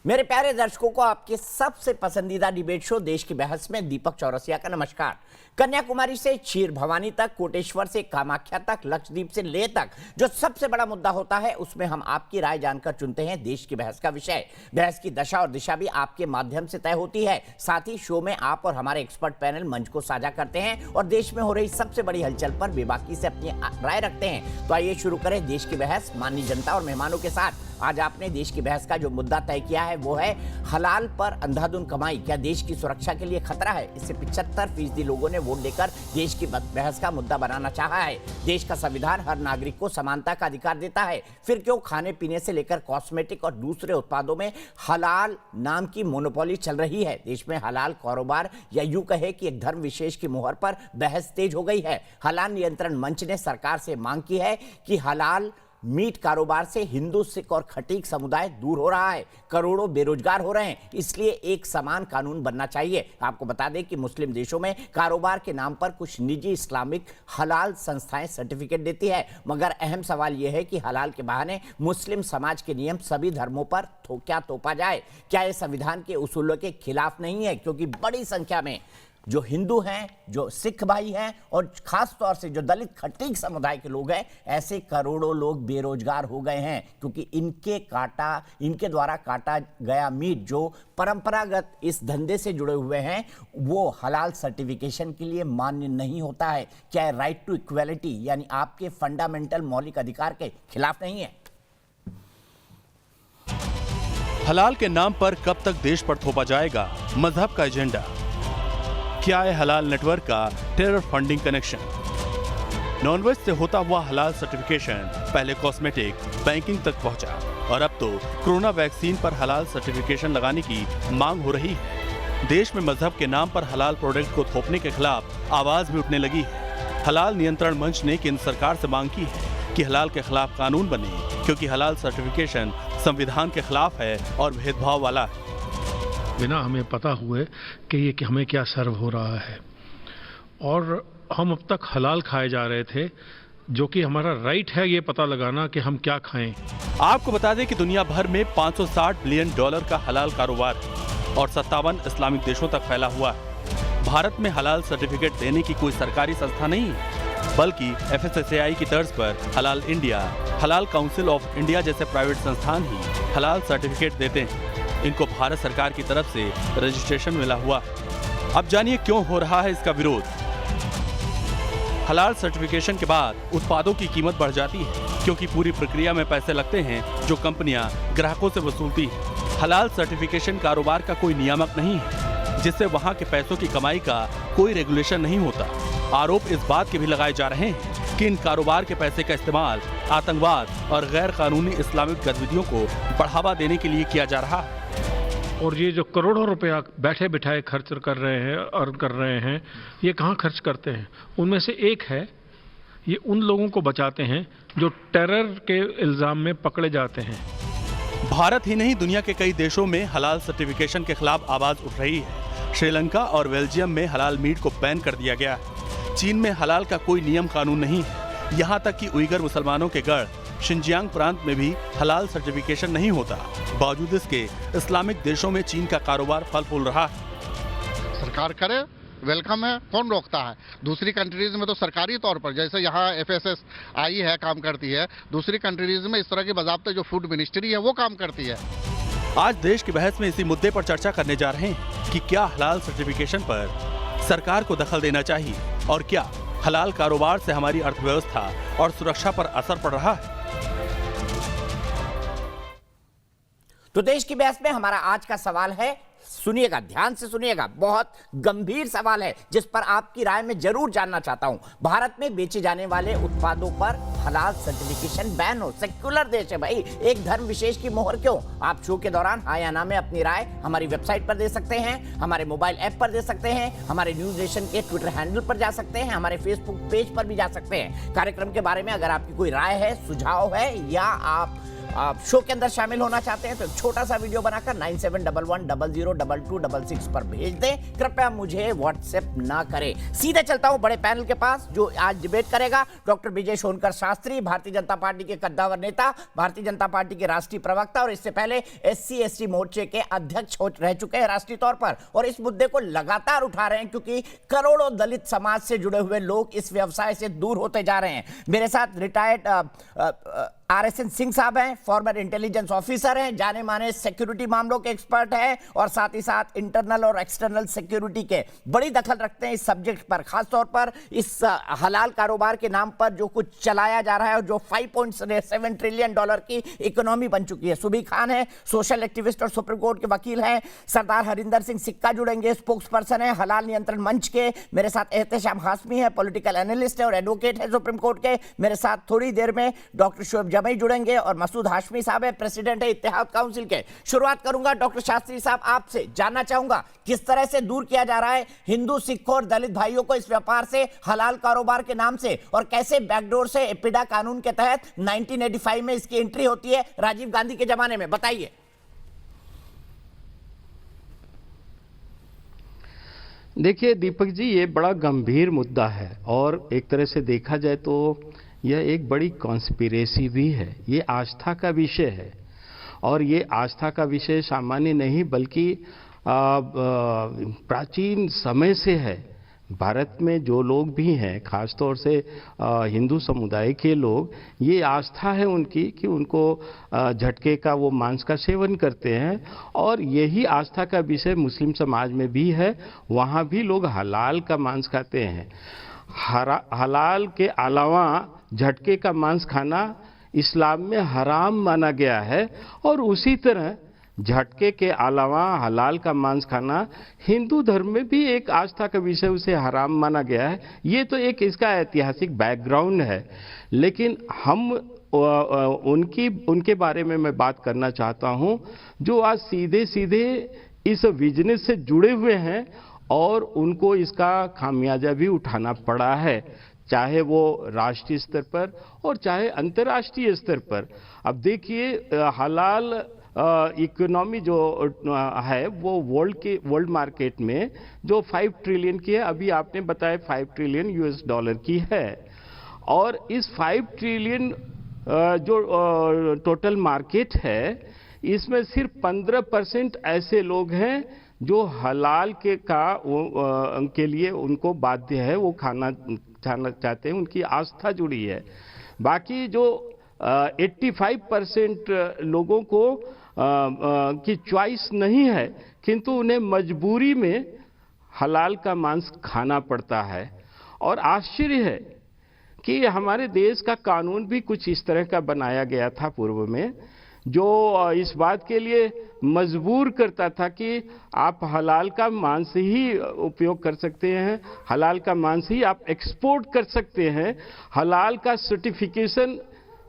मेरे प्यारे दर्शकों को आपके सबसे पसंदीदा डिबेट शो देश की बहस में दीपक चौरसिया का नमस्कार। कन्याकुमारी से क्षीर भवानी तक, कोटेश्वर से कामाख्या तक, लक्षद्वीप से लेह तक जो सबसे बड़ा मुद्दा होता है उसमें हम आपकी राय जानकर चुनते हैं देश की बहस का विषय। बहस की दशा और दिशा भी आपके माध्यम से तय होती है। साथ ही शो में आप और हमारे एक्सपर्ट पैनल मंच को साझा करते हैं और देश में हो रही सबसे बड़ी हलचल पर बेबाकी से अपनी राय रखते हैं। तो आइए शुरू करें देश की बहस माननीय जनता और मेहमानों के साथ। आज आपने देश की बहस का जो मुद्दा तय किया है वो है हलाल पर अंधाधुंध कमाई क्या देश की सुरक्षा के लिए खतरा है। इससे 75% लोगों ने वोट देकर देश की बहस का मुद्दा बनाना चाहा है। देश का संविधान हर नागरिक को समानता का अधिकार देता है, फिर क्यों खाने पीने से लेकर कॉस्मेटिक और दूसरे उत्पादों में हलाल नाम की मोनोपोली चल रही है। देश में हलाल कारोबार या यूं कहे कि एक धर्म विशेष की मुहर पर बहस तेज हो गई है। हलाल नियंत्रण मंच ने सरकार से मांग की है कि हलाल मीट कारोबार से हिंदू, सिख और खटीक समुदाय दूर हो रहा है। करोड़ों बेरोजगार हो रहे हैं, इसलिए एक समान कानून बनना चाहिए। आपको बता दें कि मुस्लिम देशों में कारोबार के नाम पर कुछ निजी इस्लामिक हलाल संस्थाएं सर्टिफिकेट देती है, मगर अहम सवाल यह है कि हलाल के बहाने मुस्लिम समाज के नियम सभी धर्मों पर क्या थोपा जाए। क्या यह संविधान के उसूलों के खिलाफ नहीं है? क्योंकि बड़ी संख्या में जो हिंदू हैं, जो सिख भाई हैं और खास तौर से जो दलित खटीक समुदाय के लोग हैं, ऐसे करोड़ों लोग बेरोजगार हो गए हैं क्योंकि इनके द्वारा काटा गया मीट जो परंपरागत इस धंधे से जुड़े हुए हैं वो हलाल सर्टिफिकेशन के लिए मान्य नहीं होता है। क्या राइट टू इक्वालिटी यानी आपके फंडामेंटल मौलिक अधिकार के खिलाफ नहीं है? हलाल के नाम पर कब तक देश पर थोपा जाएगा मजहब का एजेंडा? क्या है हलाल नेटवर्क का टेरर फंडिंग कनेक्शन? नॉनवेज से होता हुआ हलाल सर्टिफिकेशन पहले कॉस्मेटिक, बैंकिंग तक पहुंचा और अब तो कोरोना वैक्सीन पर हलाल सर्टिफिकेशन लगाने की मांग हो रही है। देश में मजहब के नाम पर हलाल प्रोडक्ट को थोपने के खिलाफ आवाज भी उठने लगी है। हलाल नियंत्रण मंच ने केंद्र सरकार से मांग की है कि हलाल के खिलाफ कानून बने, क्योंकि हलाल सर्टिफिकेशन संविधान के खिलाफ है और भेदभाव वाला है। बिना हमें पता हुए कि ये कि हमें क्या सर्व हो रहा है, और हम अब तक हलाल खाए जा रहे थे, जो कि हमारा राइट है ये पता लगाना कि हम क्या खाएं। आपको बता दें कि दुनिया भर में $560 बिलियन का हलाल कारोबार है और 57 इस्लामिक देशों तक फैला हुआ है। भारत में हलाल सर्टिफिकेट देने की कोई सरकारी संस्था नहीं है, बल्कि FSSAI की तर्ज पर हलाल इंडिया, हलाल काउंसिल ऑफ इंडिया जैसे प्राइवेट संस्थान ही हलाल सर्टिफिकेट देते हैं। इनको भारत सरकार की तरफ से रजिस्ट्रेशन मिला हुआ। अब जानिए क्यों हो रहा है इसका विरोध। हलाल सर्टिफिकेशन के बाद उत्पादों की कीमत बढ़ जाती है, क्योंकि पूरी प्रक्रिया में पैसे लगते हैं जो कंपनियां ग्राहकों से वसूलती हैं। हलाल सर्टिफिकेशन कारोबार का कोई नियामक नहीं है, जिससे वहां के पैसों की कमाई का कोई रेगुलेशन नहीं होता। आरोप इस बात के भी लगाए जा रहे हैं कि इन कारोबार के पैसे का इस्तेमाल आतंकवाद और गैर कानूनी इस्लामिक गतिविधियों को बढ़ावा देने के लिए किया जा रहा है। और ये जो करोड़ों रुपया बैठे बिठाए खर्च कर रहे हैं, ये कहाँ खर्च करते हैं? उनमें से एक है, ये उन लोगों को बचाते हैं जो टेरर के इल्जाम में पकड़े जाते हैं। भारत ही नहीं, दुनिया के कई देशों में हलाल सर्टिफिकेशन के खिलाफ आवाज उठ रही है। श्रीलंका और बेल्जियम में हलाल मीट को बैन कर दिया गया। चीन में हलाल का कोई नियम कानून नहीं है। यहाँ तक कि उइगर मुसलमानों के गढ़ शिनजियांग प्रांत में भी हलाल सर्टिफिकेशन नहीं होता। बावजूद इसके इस्लामिक देशों में चीन का कारोबार फल फूल रहा है। सरकार करे, वेलकम है, कौन रोकता है? दूसरी कंट्रीज में तो सरकारी तौर पर, जैसे यहाँ FSSAI है काम करती है, दूसरी कंट्रीज में इस तरह के बाज़ाब्ते जो फूड मिनिस्ट्री है वो काम करती है। आज देश की बहस में इसी मुद्दे पर चर्चा करने जा रहे हैं कि क्या हलाल सर्टिफिकेशन पर सरकार को दखल देना चाहिए और क्या हलाल कारोबार से हमारी अर्थव्यवस्था और सुरक्षा पर असर पड़ रहा है। तो देश की बहस में हमारा आज का सवाल है, सुनिएगा, ध्यान से सुनिएगा, बहुत गंभीर सवाल है जिस पर आपकी राय में जरूर जानना चाहता हूं। भारत में बेचे जाने वाले उत्पादों पर हलाल सर्टिफिकेशन बैन हो। सेक्युलर देश है भाई, एक धर्म विशेष की मोहर क्यों? आप शो के दौरान हाँ या ना में अपनी राय हमारी वेबसाइट पर दे सकते हैं, हमारे मोबाइल ऐप पर दे सकते हैं, हमारे न्यूज नेशन के ट्विटर हैंडल पर जा सकते हैं, हमारे फेसबुक पेज पर भी जा सकते हैं। कार्यक्रम के बारे में अगर आपकी कोई राय है, सुझाव है या आप आप शो के अंदर शामिल होना चाहते हैं तो छोटा सा वीडियो बनाकर 9711002266 पर भेज दें। कृपया मुझे व्हाट्सएप ना करें। सीधे चलता हूं बड़े पैनल के पास जो आज डिबेट करेगा। डॉक्टर विजय सोनकर शास्त्री, भारतीय जनता पार्टी के कद्दावर नेता, भारतीय जनता पार्टी के राष्ट्रीय प्रवक्ता और इससे पहले SC/ST मोर्चे के अध्यक्ष रह चुके हैं राष्ट्रीय तौर पर, और इस मुद्दे को लगातार उठा रहे हैं क्योंकि करोड़ों दलित समाज से जुड़े हुए लोग इस व्यवसाय से दूर होते जा रहे हैं। मेरे साथ रिटायर्ड RSN सिंह साहब हैं, फॉर्मर इंटेलिजेंस ऑफिसर हैं, जाने माने सिक्योरिटी मामलों के एक्सपर्ट हैं और साथ ही साथ इंटरनल और एक्सटर्नल सिक्योरिटी के बड़ी दखल रखते हैं इस सब्जेक्ट पर, खासतौर पर इस हलाल कारोबार के नाम पर जो कुछ चलाया जा रहा है और जो $5.7 ट्रिलियन की इकोनॉमी बन चुकी है। सुबी खान है, सोशल एक्टिविस्ट और सुप्रीम कोर्ट के वकील हैं। सरदार हरिंदर सिंह सिक्का जुड़ेंगे, स्पोक्स पर्सन है हलाल नियंत्रण मंच के। मेरे साथ एहतेशाम हाशमी है, पॉलिटिकल एनालिस्ट है और एडवोकेट है सुप्रीम कोर्ट के। मेरे साथ थोड़ी देर में डॉक्टर शोएब जमई जुड़ेंगे और मसूद हाशमी साहब है, प्रेसिडेंट है इत्तेहाद काउंसिल के। शुरुआत करूंगा डॉक्टर शास्त्री साहब आपसे, जानना चाहूंगा किस तरह से दूर किया जा रहा है हिंदू, सिख और दलित भाइयों को इस व्यापार से, हलाल कारोबार के नाम से, और कैसे बैकडोर से एपिडा कानून के तहत 1985 में इसकी एंट्री होती है राजीव गांधी के जमाने में, बताइए। देखिए दीपक जी, ये बड़ा गंभीर मुद्दा है और एक तरह से देखा जाए तो यह एक बड़ी कॉन्स्पिरेसी भी है। ये आस्था का विषय है और ये आस्था का विषय सामान्य नहीं बल्कि प्राचीन समय से है। भारत में जो लोग भी हैं, खासतौर से हिंदू समुदाय के लोग, ये आस्था है उनकी कि उनको झटके का वो मांस का सेवन करते हैं और यही आस्था का विषय मुस्लिम समाज में भी है। वहाँ भी लोग हलाल का मांस खाते हैं। हलाल के अलावा झटके का मांस खाना इस्लाम में हराम माना गया है और उसी तरह झटके के अलावा हलाल का मांस खाना हिंदू धर्म में भी एक आस्था का विषय, उसे हराम माना गया है। ये तो एक इसका ऐतिहासिक बैकग्राउंड है, लेकिन हम उनके बारे में मैं बात करना चाहता हूँ जो आज सीधे सीधे इस बिजनेस से जुड़े हुए हैं और उनको इसका खामियाजा भी उठाना पड़ा है, चाहे वो राष्ट्रीय स्तर पर और चाहे अंतर्राष्ट्रीय स्तर पर। अब देखिए, हलाल इकोनॉमी जो है वो वर्ल्ड मार्केट में जो 5 ट्रिलियन की है, अभी आपने बताया $5 ट्रिलियन की है, और इस 5 ट्रिलियन जो टोटल मार्केट है, इसमें सिर्फ 15% ऐसे लोग हैं जो हलाल के लिए उनको बाध्य है, वो खाना चाहते हैं, उनकी आस्था जुड़ी है। बाकी जो 85% लोगों को की चॉइस नहीं है, किंतु उन्हें मजबूरी में हलाल का मांस खाना पड़ता है। और आश्चर्य है कि हमारे देश का कानून भी कुछ इस तरह का बनाया गया था पूर्व में, जो इस बात के लिए मजबूर करता था कि आप हलाल का मांस ही उपयोग कर सकते हैं, हलाल का मांस ही आप एक्सपोर्ट कर सकते हैं। हलाल का सर्टिफिकेशन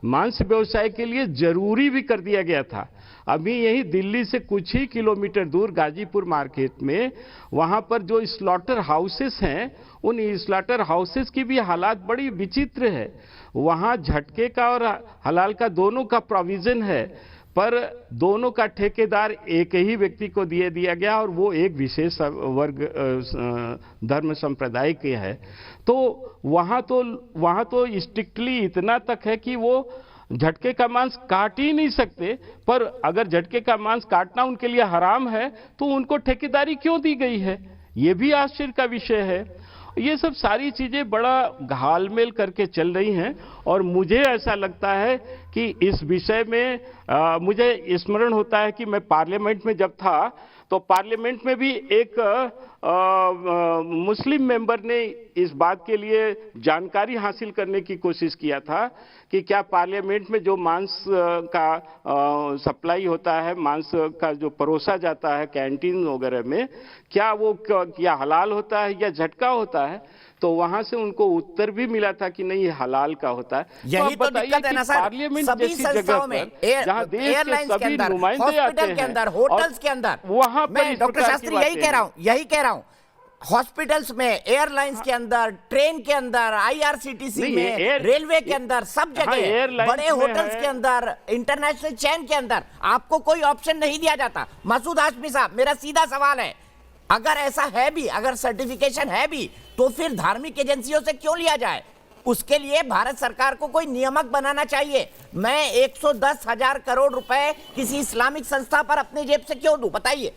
मांस व्यवसाय के लिए जरूरी भी कर दिया गया था। अभी यही दिल्ली से कुछ ही किलोमीटर दूर गाजीपुर मार्केट में, वहाँ पर जो स्लॉटर हाउसेस हैं, उन स्लॉटर हाउसेस की भी हालात बड़ी विचित्र है। वहाँ झटके का और हलाल का दोनों का प्रोविजन है, पर दोनों का ठेकेदार एक ही व्यक्ति को दिया गया और वो एक विशेष वर्ग धर्म संप्रदाय के है। तो वहाँ तो स्ट्रिक्टली इतना तक है कि वो झटके का मांस काट ही नहीं सकते, पर अगर झटके का मांस काटना उनके लिए हराम है तो उनको ठेकेदारी क्यों दी गई है, ये भी आश्चर्य का विषय है। ये सब सारी चीजें बड़ा घालमेल करके चल रही हैं और मुझे ऐसा लगता है कि इस विषय में मुझे स्मरण होता है कि मैं पार्लियामेंट में जब था तो पार्लियामेंट में भी एक मुस्लिम मेंबर ने इस बात के लिए जानकारी हासिल करने की कोशिश किया था कि क्या पार्लियामेंट में जो मांस का सप्लाई होता है, मांस का जो परोसा जाता है कैंटीन वगैरह में, क्या वो क्या हलाल होता है या झटका होता है। तो वहां से उनको उत्तर भी मिला था कि नहीं, ये हलाल का होता है। यही तो दिक्कत है ना सर, पार्लियामेंट सभी संस्थाओं में, एयरलाइंस के अंदर, हॉस्पिटल के अंदर, होटल्स के अंदर, वहां पर डॉक्टर शास्त्री यही कह रहा हूं हॉस्पिटल्स में, एयरलाइंस के अंदर, ट्रेन के अंदर, आईआरसीटीसी नहीं, में, रेलवे के अंदर, सब हाँ, जगह, एयरलाइंस बड़े में होटल्स है। के अंदर, इंटरनेशनल चेन के अंदर आपको कोई ऑप्शन नहीं दिया जाता। मसूद हाशमी साहब, मेरा सीधा सवाल है, अगर ऐसा है भी, अगर सर्टिफिकेशन है भी, तो फिर धार्मिक एजेंसियों से क्यों लिया जाए? उसके लिए भारत सरकार को कोई नियामक बनाना चाहिए। मैं 110,000 करोड़ रुपए किसी इस्लामिक संस्था पर अपनी जेब से क्यों दूं? बताइए।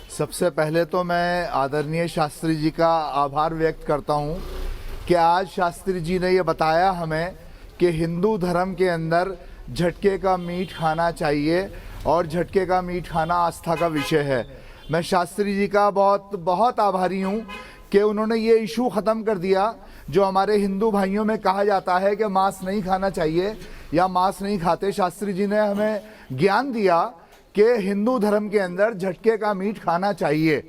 सबसे पहले तो मैं आदरणीय शास्त्री जी का आभार व्यक्त करता हूं कि आज शास्त्री जी ने ये बताया हमें कि हिंदू धर्म के अंदर झटके का मीट खाना चाहिए और झटके का मीट खाना आस्था का विषय है। मैं शास्त्री जी का बहुत बहुत आभारी हूं कि उन्होंने ये इशू ख़त्म कर दिया जो हमारे हिंदू भाइयों में कहा जाता है कि मांस नहीं खाना चाहिए या मांस नहीं खाते। शास्त्री जी ने हमें ज्ञान दिया कि हिंदू धर्म के अंदर झटके का मीट खाना चाहिए,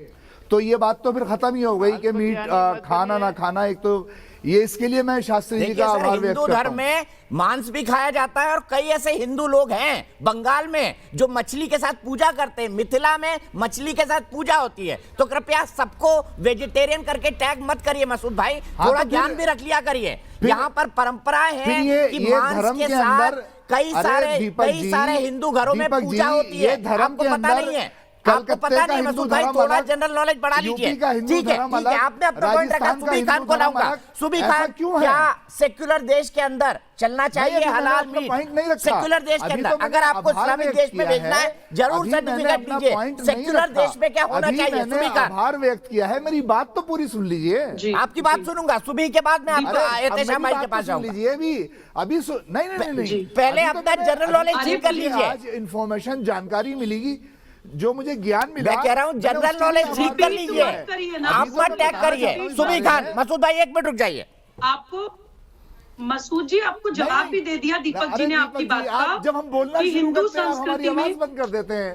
तो ये बात तो फिर खत्म ही हो गई कि मीट खाना ना खाना। एक तो ये, इसके लिए मैं शास्त्री जी का आभार व्यक्त हिंदू करता धर्म हूं। में मांस भी खाया जाता है और कई ऐसे हिंदू लोग हैं बंगाल में जो मछली के साथ पूजा करते हैं। मिथिला में मछली के साथ पूजा होती है। तो कृपया सबको वेजिटेरियन करके टैग मत करिए मसूद भाई, थोड़ा तो ज्ञान भी रख लिया करिए। यहाँ पर परंपराएं हैं कि ये मांस धर्म के के साथ अंदर कई सारे हिंदू घरों में दीपक पूजा जी, होती ये है। धर्म आपको के पता अंदर नहीं है, आपको कलकत्ते पता का नहीं हिंदू मसूद भाई, धर्म थोड़ा अलग, जनरल नॉलेज बढ़ा लीजिए। यूपी का हिंदू ठीक है, धर्म ठीक है, अलग, आपने अपना पॉइंट रखा। राजस्थान का सुबी हिंदू खान को धर्म लाऊंगा। अलग। सुबी ऐसा खान, क्यों है? क्या सेक्युलर देश के अंदर चलना चाहिए नहीं, हलाल मैंने मीट? पॉइंट नहीं रखा। सेक्युलर देश के अभी अंदर तो मैंने अगर आपको आभार इस्लामिक व्यक्त देश में किया भेजना है, जरूर अभी मैंने सर्टिफिकेट अपना दीजिए। पॉइंट नहीं सेक्युलर रखा। देश में क्या होना अभी चाहिए? मैंने सुबी खान, आभार व्यक्त किया है, मेरी बात तो पूरी सुन लीजिए। आपकी बात सुनूंगा। सुबी के बाद में अरे, आप अब एहतेशाम मेरी भाई के बात पास तो सुन जाऊंगा। लीजिए। नहीं नहीं, पहले अभी तो अपना मैंने- जनरल नॉलेज अभी ठीक कर मुझे लीजिए। आज इंफॉर्मेशन, जानकारी मिलेगी, जो मुझे ज्ञान मिला। मैं कह रहा हूँ मैंने जनरल उसके नॉलेज लिए ठीक आभार कर व्यक्त लीजिए। किया है। आप अभी तो मत मैं टैग बताना करिए। चाहता हूँ इस सुबी बारे खान, में। मसूद भाई एक मिनट रुक जाइए। आपको मसूद जी, आपको जवाब भी दे दिया दीपक जी ने आपकी बात का। जब हम बोलना कि शुरू हिंदू करते हैं आप हमारी संस्कृति आवाज में, बंद कर देते हैं।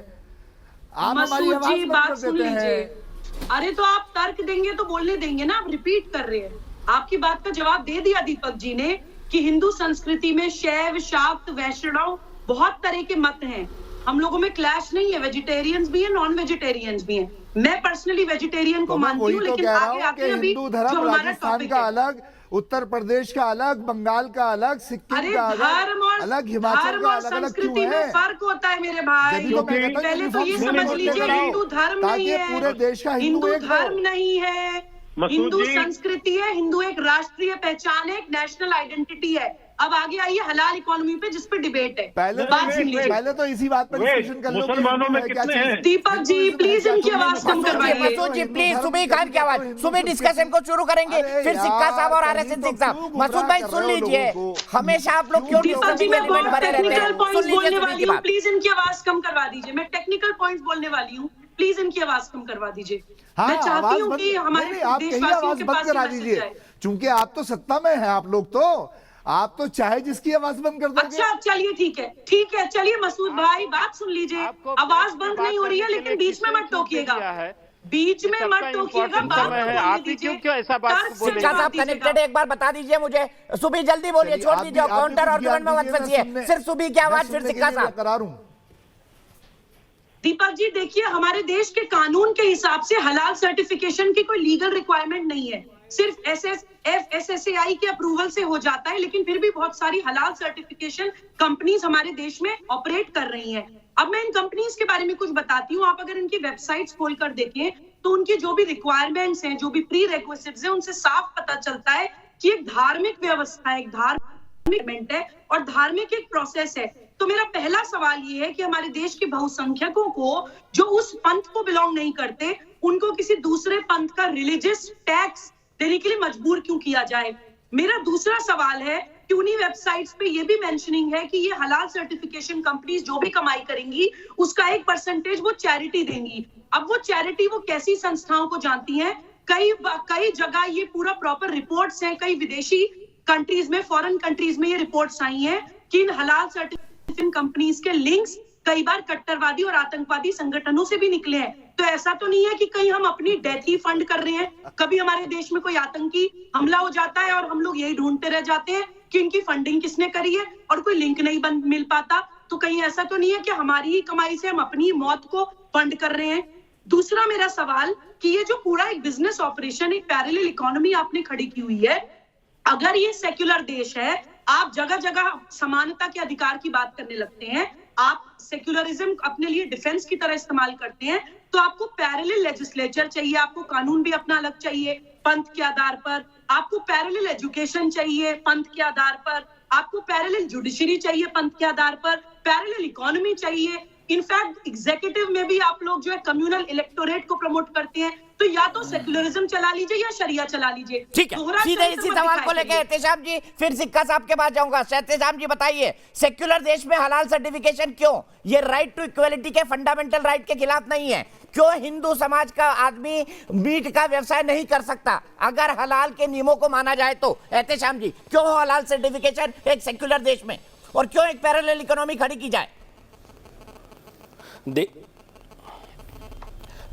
आप हमारी मसूद आवाज जी बंद बात कर सुन देते लीजिए। हैं। अरे तो आप तर्क देंगे तो बोलने देंगे ना, आप रिपीट कर रहे हैं। आपकी बात का जवाब दे दिया दीपक जी ने कि हिंदू संस्कृति में शैव, शाक्त, वैष्णव बहुत तरह के मत हैं। हम लोगों में क्लैश नहीं है, वेजिटेरियंस भी है, नॉन वेजिटेरियंस भी हैं। मैं पर्सनली वेजिटेरियन को तो मैं मानती वही हूँ, तो लेकिन कह रहा आगे हूँ आके कि अभी हिंदू जो धर्म हमारा राजस्थान टॉपिक का है। अलग, उत्तर प्रदेश का अलग, बंगाल का अलग, सिक्किम अरे का धर्म और अलग, हिमाचल धर्म का और अलग अलग संस्कृति क्यों में है? फर्क होता है मेरे भाई। जब तो मैं कहता हूँ पहले तो ये यूनिफॉर्म समझ लेके लीजिए, आओ, हिंदू धर्म ताकि नहीं है, पूरे देश का हिंदू एक हो। धर्म नहीं है, हिंदू संस्कृति है, हिंदू एक राष्ट्रीय पहचान है, एक नेशनल आइडेंटिटी है। अब आगे आइए हलाल इकोनॉमी पे, जिस पे डिबेट है। बात सुन लीजिए। पहले तो इसी बात पर डिस्कशन कर लो। मुसलमानों में कितने हैं? दीपक जी प्लीज इनकी आवाज कम करवाइए। मसूद जी प्लीज, सुबह खान की आवाज, सुबह डिस्कशन को शुरू करेंगे, फिर सिक्का साहब और आरएसएस सिंह साहब। मसूद भाई सुन लीजिए, हमेशा आप लोग क्यों दीपक जी मैं बहुत भरे रहते टेक्निकल हैं? पॉइंट्स सुन लीजिए बोलने सुबह वाली की हूँ, बात। प्लीज इनकी आवाज कम करवा दीजिए। मैं टेक्निकल पॉइंट्स बोलने वाली हूँ, प्लीज इनकी आवाज कम करवा दीजिए। मैं चाहती हूँ कि हमारे आप कहीं देशवासियों आवाज के बंद पास करा ये मैसेज दीजिए, जाए। चूंकि आप तो सत्ता में हैं। आप लोग तो, आप तो चाहे जिसकी आवाज बंद कर दोगे। अच्छा चलिए ठीक है, चलिए मसूद भाई बात सुन लीजिए। आवाज बंद नहीं हो रही है, लेकिन बीच में मत टोकिएगा, बीच में मत टोकिएगा। आप ही क्यों ऐसा बात बोल सिक्का साहब कनेक्टेड, एक बार बता दीजिए मुझे। सुबह जल्दी बोलिए, छोड़ दीजिए काउंटर आर्गुमेंट में मत फंसिए। सिर्फ सुबह की आवाज, फिर सिक्का साहब। करार हूं। दीपक जी देखिए, हमारे देश के कानून के हिसाब से हलाल सर्टिफिकेशन की कोई लीगल रिक्वायरमेंट नहीं है, सिर्फ FSSAI के अप्रूवल से हो जाता है। लेकिन फिर भी बहुत सारी हलाल सर्टिफिकेशन कंपनीज हमारे देश में ऑपरेट कर रही हैं। अब मैं इन कंपनीज के बारे में कुछ बताती हूँ। आप अगर इनकी वेबसाइट्स खोल कर देखें तो उनकी जो भी रिक्वायरमेंट्स हैं, जो भी प्री रिक्विजिट्स हैं, उनसे साफ पता चलता है कि एक धार्मिक व्यवस्था है, एक धार्मिक है और धार्मिक एक प्रोसेस है। तो मेरा पहला सवाल ये है कि हमारे देश के बहुसंख्यकों को जो उस पंथ को बिलोंग नहीं करते, उनको किसी दूसरे पंथ का रिलीजियस टैक्स देने के लिए मजबूर क्यों किया जाए। मेरा दूसरा सवाल है कि उन्हीं वेबसाइट्स पे ये भी मेंशनिंग है कि ये हलाल सर्टिफिकेशन कंपनीज जो भी कमाई करेंगी उसका 1% वो चैरिटी देंगी। अब वो चैरिटी वो कैसी संस्थाओं को जानती हैं? कई जगह ये पूरा प्रॉपर रिपोर्ट्स हैं, कई विदेशी कंट्रीज में, फॉरेन कंट्रीज में ये रिपोर्ट्स आई हैं कि इन हलाल सर्टिफिकेशन कंपनीज के लिंक्स कई बार कट्टरवादी और आतंकवादी संगठनों से भी निकले हैं। तो ऐसा तो नहीं है कि कहीं हम अपनी डेथ ही फंड कर रहे हैं। कभी हमारे देश में कोई आतंकी हमला हो जाता है और हम लोग यही ढूंढते रह जाते हैं कि इनकी फंडिंग किसने करी है और कोई लिंक नहीं मिल पाता। तो कहीं ऐसा तो नहीं है कि हमारी ही कमाई से हम अपनी मौत को फंड कर रहे हैं। दूसरा मेरा सवाल कि ये जो पूरा एक बिजनेस ऑपरेशन, एक पैरेलल इकोनॉमी आपने खड़ी की हुई है, अगर ये सेक्युलर देश है, आप जगह जगह समानता के अधिकार की बात करने लगते हैं, आप सेक्युलरिज्म अपने लिए डिफेंस की तरह इस्तेमाल करते हैं, तो आपको पैरेलल लेजिस्लेचर चाहिए, आपको कानून भी अपना अलग चाहिए पंथ के आधार पर, आपको पैरेलल एजुकेशन चाहिए पंथ के आधार पर, आपको पैरेलल जुडिशरी चाहिए पंथ के आधार पर, पैरेलल इकोनॉमी चाहिए। इनफैक्ट एग्जीक्यूटिव में भी आप लोग जो है कम्युनल इलेक्टोरेट को प्रमोट करते हैं, तो या तो सेक्युलरिज्म चला लीजिए या शरिया चला लीजिए। ठीक है, सीधे इसी सवाल को लेकर एहतेशाम जी, फिर सिक्का साहब के पास जाऊंगा। एहतेशाम जी बताइए, सेक्युलर देश में हलाल सर्टिफिकेशन क्यों? ये राइट टू इक्वलिटी के फंडामेंटल राइट के खिलाफ नहीं है। क्यों हिंदू समाज का आदमी मीट का व्यवसाय नहीं कर सकता अगर हलाल के नियमों को माना जाए तो? एहतेशाम जी, क्यों हलाल सर्टिफिकेशन एक सेक्युलर देश में, और क्यों एक पैरेलल इकोनॉमी खड़ी की जाए?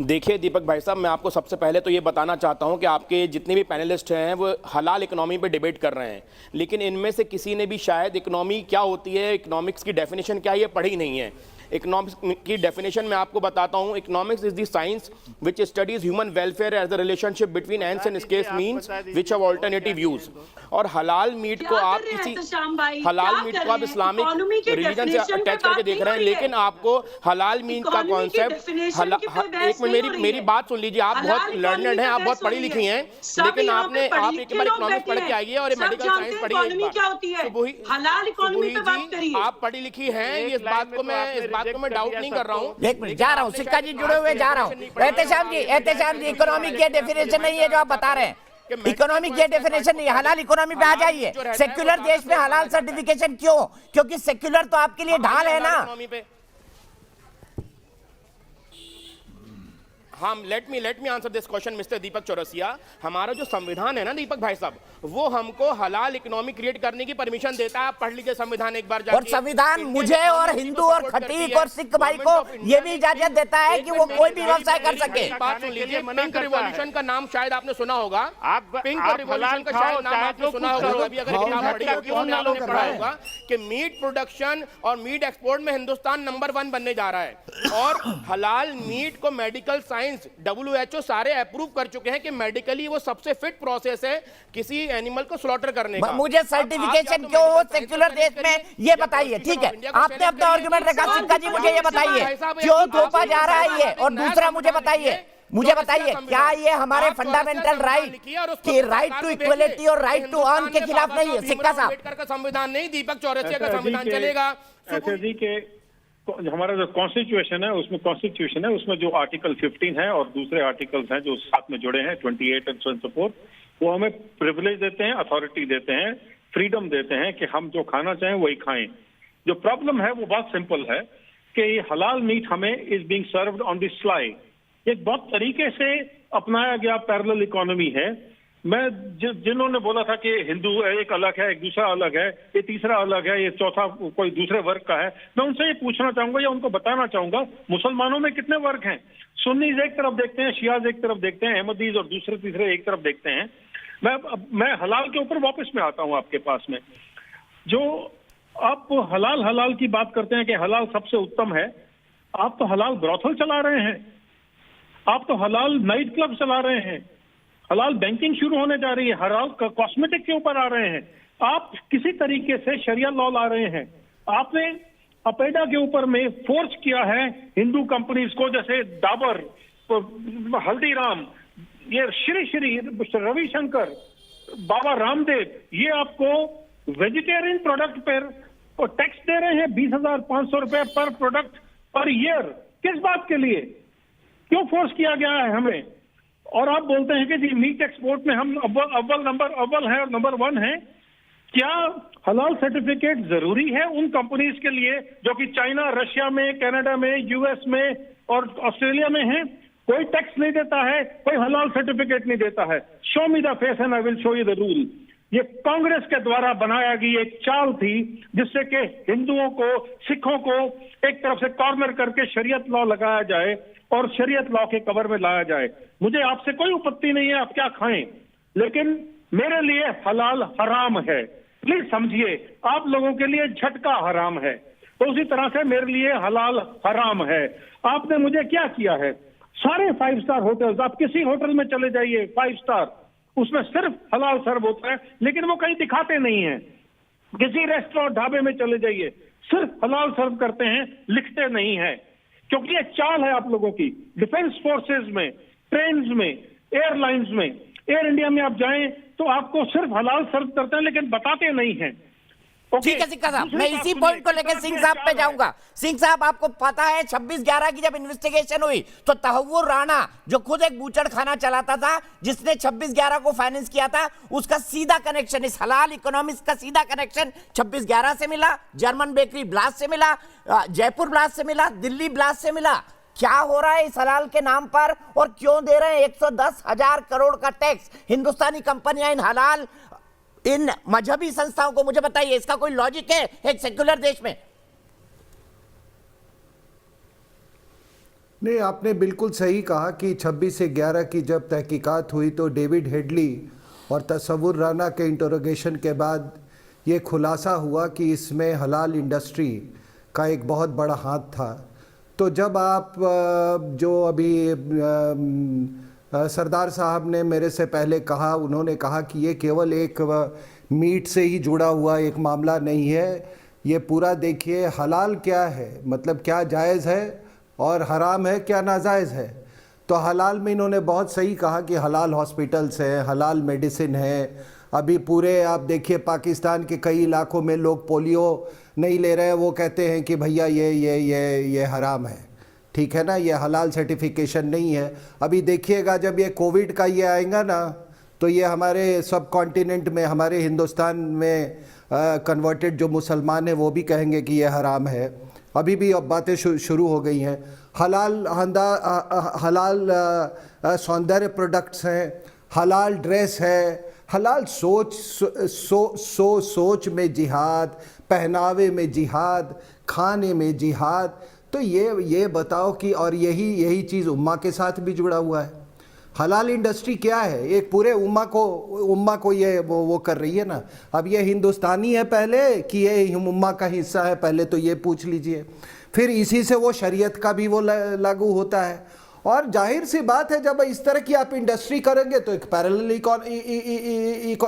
देखिए दीपक भाई साहब, मैं आपको सबसे पहले तो ये बताना चाहता हूं कि आपके जितने भी पैनलिस्ट हैं वो हलाल इकोनॉमी पे डिबेट कर रहे हैं, लेकिन इनमें से किसी ने भी शायद इकोनॉमी क्या होती है, इकोनॉमिक्स की डेफिनेशन क्या है, ये पढ़ी नहीं है। इकोनॉमिक्स की डेफिनेशन मैं आपको बताता हूं। Economics is the science which studies human welfare as the relationship between ends and scarce means which have alternative use. और हलाल मीट को आप इस्लामिक रिलीजन से अटैच करके देख रहे हैं, लेकिन आपको हलाल मीट का कॉन्सेप्ट, एक मिनट मेरी बात सुन लीजिए, आप बहुत लर्नड हैं, आप बहुत पढ़ी लिखी हैं, लेकिन आप एक बार इकोनॉमिक्स पढ़ के आइए और मेडिकल साइंस पढ़िए। आप पढ़ी लिखी हैं, इस बात को मैं डाउट नहीं कर रहा हूँ। एक मिनट, जा रहा हूँ, सिक्का जी जुड़े हुए जा रहा हूँ। एहतेशाम जी, इकोनॉमिक की डेफिनेशन नहीं है जो आप बता रहे हैं, इकोनॉमिक की डेफिनेशन नहीं है। हलाल इकोनॉमी पे आ जाइए। सेक्युलर देश में हलाल सर्टिफिकेशन क्यों? क्योंकि सेक्युलर तो आपके लिए ढाल है ना। हाँ, let me answer this question mister Deepak Chaurasia. हमारा जो संविधान है ना दीपक भाई साहब, वो हमको हलाल इकोनॉमी क्रिएट करने की परमिशन देता है। आप पढ़ लीजिए संविधान एक बार जाके। और संविधान मुझे और हिंदू और खटीक और सिख भाई को ये भी इजाजत देता है कि वो कोई भी व्यवसाय कर सके। बात सुन लीजिए, पिंक रिवॉल्यूशन का नाम शायद आपने सुना होगा, पिंक रिवॉल्यूशन का शायद नाम आपने सुना होगा, अभी अगर किताब पढ़ी होगी आपने पढ़ा होगा कि मीट प्रोडक्शन और मीट एक्सपोर्ट में हिंदुस्तान नंबर 1 बनने जा रहा है। और हलाल मीट को मेडिकल साइंस WHO सारे अप्रूव कर चुके हैं कि मेडिकली वो सबसे फिट प्रोसेस है किसी एनिमल को स्लॉटर करने का। मुझे सर्टिफिकेशन क्यों हो सेक्युलर देश में ये बताइए। ठीक है, आपने अपना आर्गुमेंट रखा, सिक्का जी मुझे ये बताइए क्यों थोपा जा रहा है ये। और दूसरा मुझे बताइए क्या ये हमारे फंडामेंटल राइट की राइट टू इक्वलिटी और राइट टू अर्न के खिलाफ नहीं है? सिक्का साहब, अम्बेडकर का संविधान नहीं, दीपक चौरसिया का संविधान चलेगा। ऐसे जी के हमारा जो कॉन्स्टिट्यूशन है उसमें जो आर्टिकल 15 है और दूसरे आर्टिकल्स हैं जो साथ में जुड़े हैं 28 एंड 24, वो हमें प्रिविलेज देते हैं, अथॉरिटी देते हैं, फ्रीडम देते हैं कि हम जो खाना चाहें वही खाएं। जो प्रॉब्लम है वो बहुत सिंपल है कि ये हलाल मीट हमें is being served on the sly. एक बहुत तरीके से अपनाया गया पैरेलल इकोनॉमी है। मैं जिन्होंने बोला था कि हिंदू एक अलग है, एक दूसरा अलग है, ये तीसरा अलग है, ये चौथा कोई दूसरे वर्ग का है, मैं उनसे ये पूछना चाहूंगा या उनको बताना चाहूंगा, मुसलमानों में कितने वर्ग हैं? सुन्नीज एक तरफ देखते हैं, शियाज एक तरफ देखते हैं, अहमदीज और दूसरे तीसरे एक तरफ देखते हैं। मैं हलाल के ऊपर वापस में आता हूं आपके पास में। जो आप हलाल की बात करते हैं कि हलाल सबसे उत्तम है, आप तो हलाल ब्रॉथल चला रहे हैं, आप तो हलाल नाइट क्लब चला रहे हैं, हलाल बैंकिंग शुरू होने जा रही है, हलाल कॉस्मेटिक के ऊपर आ रहे हैं, आप किसी तरीके से शरिया लॉ ला रहे हैं। आपने अपेडा के ऊपर में फोर्स किया है हिंदू कंपनीज को, जैसे डाबर, हल्दीराम, ये श्री रविशंकर, बाबा रामदेव, ये आपको वेजिटेरियन प्रोडक्ट पर टैक्स दे रहे हैं 20,500 रुपए पर प्रोडक्ट पर ईयर। किस बात के लिए? क्यों फोर्स किया गया है हमें? और आप बोलते हैं कि जी मीट एक्सपोर्ट में हम अव्वल है और नंबर 1 है। क्या हलाल सर्टिफिकेट जरूरी है उन कंपनीज के लिए जो कि चाइना, रशिया में, कनाडा में, यूएस में और ऑस्ट्रेलिया में है? कोई टैक्स नहीं देता है, कोई हलाल सर्टिफिकेट नहीं देता है। Show me the face and I will show you the rule. ये कांग्रेस के द्वारा बनाया गई एक चाल थी जिससे कि हिंदुओं को, सिखों को एक तरफ से कॉर्नर करके शरीयत लॉ लगाया जाए और शरीयत लॉ के कवर में लाया जाए। मुझे आपसे कोई आपत्ति नहीं है, आप क्या खाएं, लेकिन मेरे लिए हलाल हराम है। प्लीज समझिए, आप लोगों के लिए झटका हराम है। तो उसी तरह से मेरे लिए हलाल हराम है। आपने मुझे क्या किया है, सारे 5 स्टार होटल्स, आप किसी होटल में चले जाइए 5 स्टार, उसमें सिर्फ हलाल सर्व होता है, लेकिन वो कहीं दिखाते नहीं है। किसी रेस्टोरेंट ढाबे में चले जाइए, सिर्फ हलाल सर्व करते हैं, लिखते नहीं है। क्योंकि ये चाल है आप लोगों की, डिफेंस फोर्सेस में, ट्रेन में, एयरलाइंस में, एयर इंडिया में आप जाएं तो आपको सिर्फ हलाल सर्व करते हैं, लेकिन बताते नहीं हैं। ठीक है सिक्का साहब, मैं इसी पॉइंट को लेकर सिंह साहब पे जाऊंगा। सिंह साहब, आपको पता है 26/11 की जब इन्वेस्टिगेशन हुई तो तहव्वुर राणा, जो खुद एक बूचड़ खाना चलाता था, जिसने 26/11 को फाइनेंस किया था, उसका सीधा कनेक्शन, इस हलाल इकोनॉमिक्स का सीधा कनेक्शन 26/11 से मिला, जर्मन बेकरी ब्लास्ट से मिला, जयपुर ब्लास्ट से मिला, दिल्ली ब्लास्ट से मिला। क्या हो रहा है इस हलाल के नाम पर, और क्यों दे रहे हैं 110,000 करोड़ का टैक्स हिंदुस्तानी कंपनियां इन हलाल, इन मजहबी संस्थाओं को? मुझे बताइए, इसका कोई लॉजिक है एक सेक्युलर देश में? नहीं, आपने बिल्कुल सही कहा कि 26/11 की जब तहकीकात हुई तो डेविड हेडली और तसव्वुर राना के इंटरोगेशन के बाद ये खुलासा हुआ कि इसमें हलाल इंडस्ट्री का एक बहुत बड़ा हाथ था। तो जब आप जो अभी सरदार साहब ने मेरे से पहले कहा, उन्होंने कहा कि ये केवल एक मीट से ही जुड़ा हुआ एक मामला नहीं है, ये पूरा देखिए हलाल क्या है, मतलब क्या जायज़ है, और हराम है क्या नाजायज़ है। तो हलाल में इन्होंने बहुत सही कहा कि हलाल हॉस्पिटल्स हैं, हलाल मेडिसिन है। अभी पूरे आप देखिए पाकिस्तान के कई इलाकों में लोग पोलियो नहीं ले रहे हैं, वो कहते हैं कि भैया ये हराम है, ठीक है ना, ये हलाल सर्टिफिकेशन नहीं है। अभी देखिएगा जब ये कोविड का ये आएगा ना, तो ये हमारे सब कॉन्टिनेंट में, हमारे हिंदुस्तान में कन्वर्टेड जो मुसलमान हैं वो भी कहेंगे कि ये हराम है। अभी भी अब बातें शुरू हो गई हैं। हलाल सौंदर्य प्रोडक्ट्स हैं, हलाल ड्रेस है, हलाल सोच में जिहाद, पहनावे में जिहाद, खाने में जिहाद। तो ये बताओ कि, और यही चीज़ उम्मा के साथ भी जुड़ा हुआ है। हलाल इंडस्ट्री क्या है, एक पूरे उम्मा को ये वो कर रही है ना। अब ये हिंदुस्तानी है पहले कि ये उम्मा का हिस्सा है, पहले तो ये पूछ लीजिए। फिर इसी से वो शरीयत का भी वो लागू होता है। और जाहिर सी बात है जब इस तरह की आप इंडस्ट्री करेंगे तो एक पैरेलल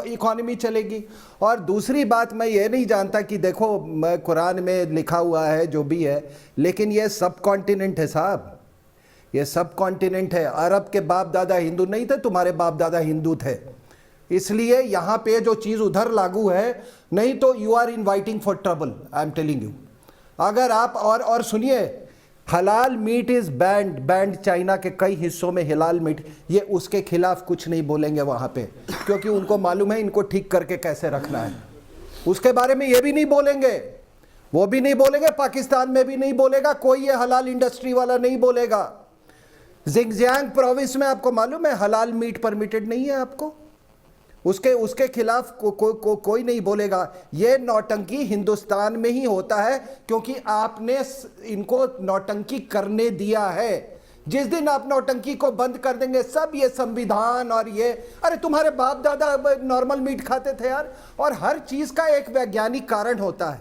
इकोनॉमी चलेगी। और दूसरी बात, मैं ये नहीं जानता कि देखो कुरान में लिखा हुआ है जो भी है, लेकिन ये सब कॉन्टिनेंट है साहब, ये सब कॉन्टिनेंट है। अरब के बाप दादा हिंदू नहीं थे, तुम्हारे बाप दादा हिंदू थे, इसलिए यहाँ पे जो चीज़ उधर लागू है, नहीं तो you are inviting for trouble, I am telling you. अगर आप और सुनिए, हलाल मीट इज बैंड चाइना के कई हिस्सों में हलाल मीट, ये उसके खिलाफ कुछ नहीं बोलेंगे वहाँ पे, क्योंकि उनको मालूम है इनको ठीक करके कैसे रखना है। उसके बारे में ये भी नहीं बोलेंगे, वो भी नहीं बोलेंगे, पाकिस्तान में भी नहीं बोलेगा कोई, ये हलाल इंडस्ट्री वाला नहीं बोलेगा। जिंगजियांग प्रोविंस में आपको मालूम है हलाल मीट परमिटेड नहीं है, आपको उसके खिलाफ कोई नहीं बोलेगा। ये नौटंकी हिंदुस्तान में ही होता है, क्योंकि आपने इनको नौटंकी करने दिया है। जिस दिन आप नौटंकी को बंद कर देंगे, सब ये संविधान और ये, अरे तुम्हारे बाप दादा नॉर्मल मीट खाते थे यार। और हर चीज का एक वैज्ञानिक कारण होता है।